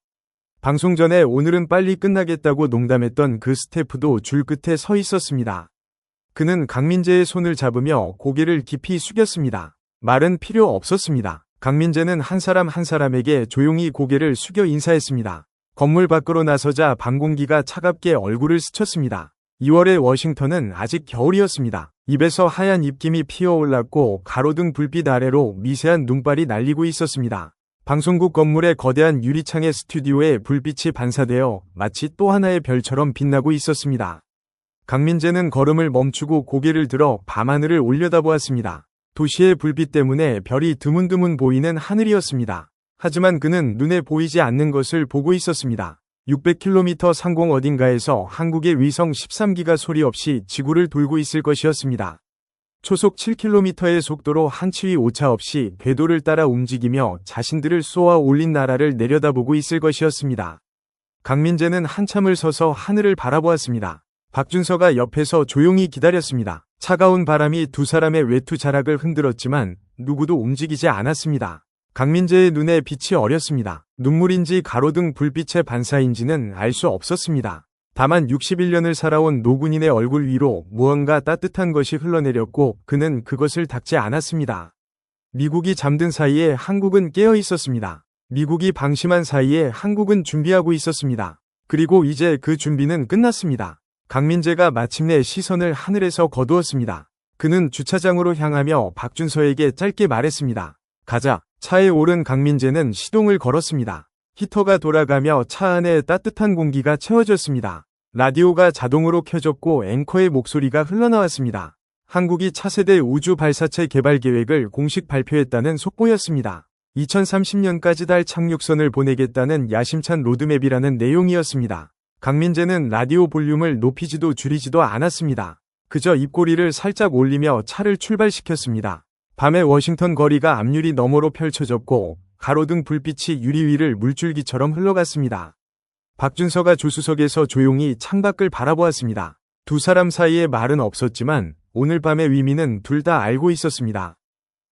방송 전에 오늘은 빨리 끝나겠다고 농담했던 그 스태프도 줄 끝에 서 있었습니다. 그는 강민재의 손을 잡으며 고개를 깊이 숙였습니다. 말은 필요 없었습니다. 강민재는 한 사람 한 사람에게 조용히 고개를 숙여 인사했습니다. 건물 밖으로 나서자 밤 공기가 차갑게 얼굴을 스쳤습니다. 2월의 워싱턴은 아직 겨울이었습니다. 입에서 하얀 입김이 피어올랐고 가로등 불빛 아래로 미세한 눈발이 날리고 있었습니다. 방송국 건물의 거대한 유리창의 스튜디오에 불빛이 반사되어 마치 또 하나의 별처럼 빛나고 있었습니다. 강민재는 걸음을 멈추고 고개를 들어 밤하늘을 올려다보았습니다. 도시의 불빛 때문에 별이 드문드문 보이는 하늘이었습니다. 하지만 그는 눈에 보이지 않는 것을 보고 있었습니다. 600km 상공 어딘가에서 한국의 위성 13기가 소리 없이 지구를 돌고 있을 것이었습니다. 초속 7km의 속도로 한치위 오차 없이 궤도를 따라 움직이며 자신들을 쏘아 올린 나라를 내려다보고 있을 것이었습니다. 강민재는 한참을 서서 하늘을 바라보았습니다. 박준서가 옆에서 조용히 기다렸습니다. 차가운 바람이 두 사람의 외투 자락을 흔들었지만 누구도 움직이지 않았습니다. 강민재의 눈에 빛이 어렸습니다. 눈물인지 가로등 불빛의 반사인지는 알 수 없었습니다. 다만 61년을 살아온 노군인의 얼굴 위로 무언가 따뜻한 것이 흘러내렸고 그는 그것을 닦지 않았습니다. 미국이 잠든 사이에 한국은 깨어 있었습니다. 미국이 방심한 사이에 한국은 준비하고 있었습니다. 그리고 이제 그 준비는 끝났습니다. 강민재가 마침내 시선을 하늘에서 거두었습니다. 그는 주차장으로 향하며 박준서에게 짧게 말했습니다. 가자. 차에 오른 강민재는 시동을 걸었습니다. 히터가 돌아가며 차 안에 따뜻한 공기가 채워졌습니다. 라디오가 자동으로 켜졌고 앵커의 목소리가 흘러나왔습니다. 한국이 차세대 우주 발사체 개발 계획을 공식 발표했다는 속보였습니다. 2030년까지 달 착륙선을 보내겠다는 야심찬 로드맵이라는 내용이었습니다. 강민재는 라디오 볼륨을 높이지도 줄이지도 않았습니다. 그저 입꼬리를 살짝 올리며 차를 출발시켰습니다. 밤의 워싱턴 거리가 앞유리 너머로 펼쳐졌고 가로등 불빛이 유리 위를 물줄기처럼 흘러갔습니다. 박준서가 조수석에서 조용히 창밖을 바라보았습니다. 두 사람 사이에 말은 없었지만 오늘 밤의 의미는 둘 다 알고 있었습니다.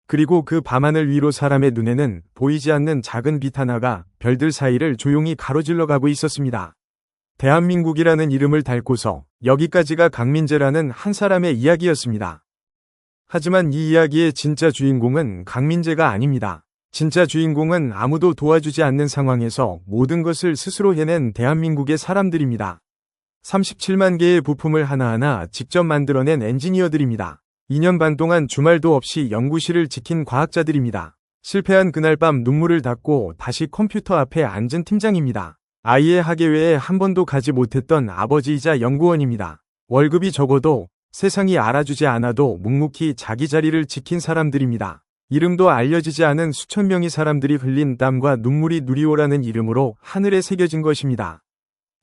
그리고 그 밤하늘 위로 사람의 눈에는 보이지 않는 작은 빛 하나가 별들 사이를 조용히 가로질러 가고 있었습니다. 대한민국이라는 이름을 달고서 여기까지가 강민재라는 한 사람의 이야기였습니다. 하지만 이 이야기의 진짜 주인공은 강민재가 아닙니다. 진짜 주인공은 아무도 도와주지 않는 상황에서 모든 것을 스스로 해낸 대한민국의 사람들입니다. 37만 개의 부품을 하나하나 직접 만들어낸 엔지니어들입니다. 2년 반 동안 주말도 없이 연구실을 지킨 과학자들입니다. 실패한 그날 밤 눈물을 닦고 다시 컴퓨터 앞에 앉은 팀장입니다. 아이의 학예 외에 한 번도 가지 못했던 아버지이자 연구원입니다. 월급이 적어도 세상이 알아주지 않아도 묵묵히 자기 자리를 지킨 사람들입니다. 이름도 알려지지 않은 수천 명의 사람들이 흘린 땀과 눈물이 누리호라는 이름으로 하늘에 새겨진 것입니다.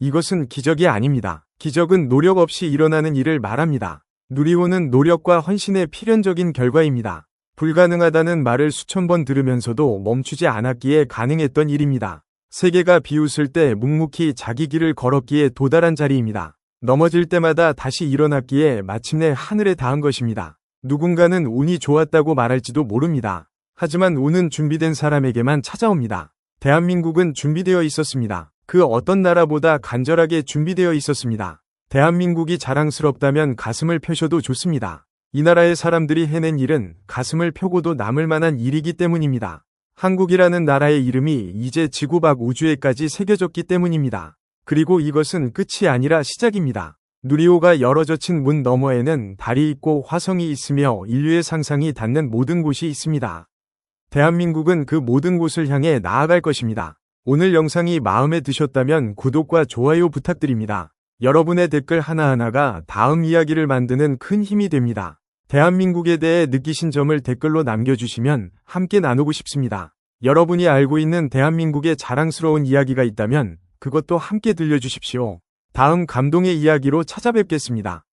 이것은 기적이 아닙니다. 기적은 노력 없이 일어나는 일을 말합니다. 누리호는 노력과 헌신의 필연적인 결과입니다. 불가능하다는 말을 수천 번 들으면서도 멈추지 않았기에 가능했던 일입니다. 세계가 비웃을 때 묵묵히 자기 길을 걸었기에 도달한 자리입니다. 넘어질 때마다 다시 일어났기에 마침내 하늘에 닿은 것입니다. 누군가는 운이 좋았다고 말할지도 모릅니다. 하지만 운은 준비된 사람에게만 찾아옵니다. 대한민국은 준비되어 있었습니다. 그 어떤 나라보다 간절하게 준비되어 있었습니다. 대한민국이 자랑스럽다면 가슴을 펴셔도 좋습니다. 이 나라의 사람들이 해낸 일은 가슴을 펴고도 남을 만한 일이기 때문입니다. 한국이라는 나라의 이름이 이제 지구 밖 우주에까지 새겨졌기 때문입니다. 그리고 이것은 끝이 아니라 시작입니다. 누리호가 열어젖힌 문 너머에는 달이 있고 화성이 있으며 인류의 상상이 닿는 모든 곳이 있습니다. 대한민국은 그 모든 곳을 향해 나아갈 것입니다. 오늘 영상이 마음에 드셨다면 구독과 좋아요 부탁드립니다. 여러분의 댓글 하나하나가 다음 이야기를 만드는 큰 힘이 됩니다. 대한민국에 대해 느끼신 점을 댓글로 남겨주시면 함께 나누고 싶습니다. 여러분이 알고 있는 대한민국의 자랑스러운 이야기가 있다면 그것도 함께 들려주십시오. 다음 감동의 이야기로 찾아뵙겠습니다.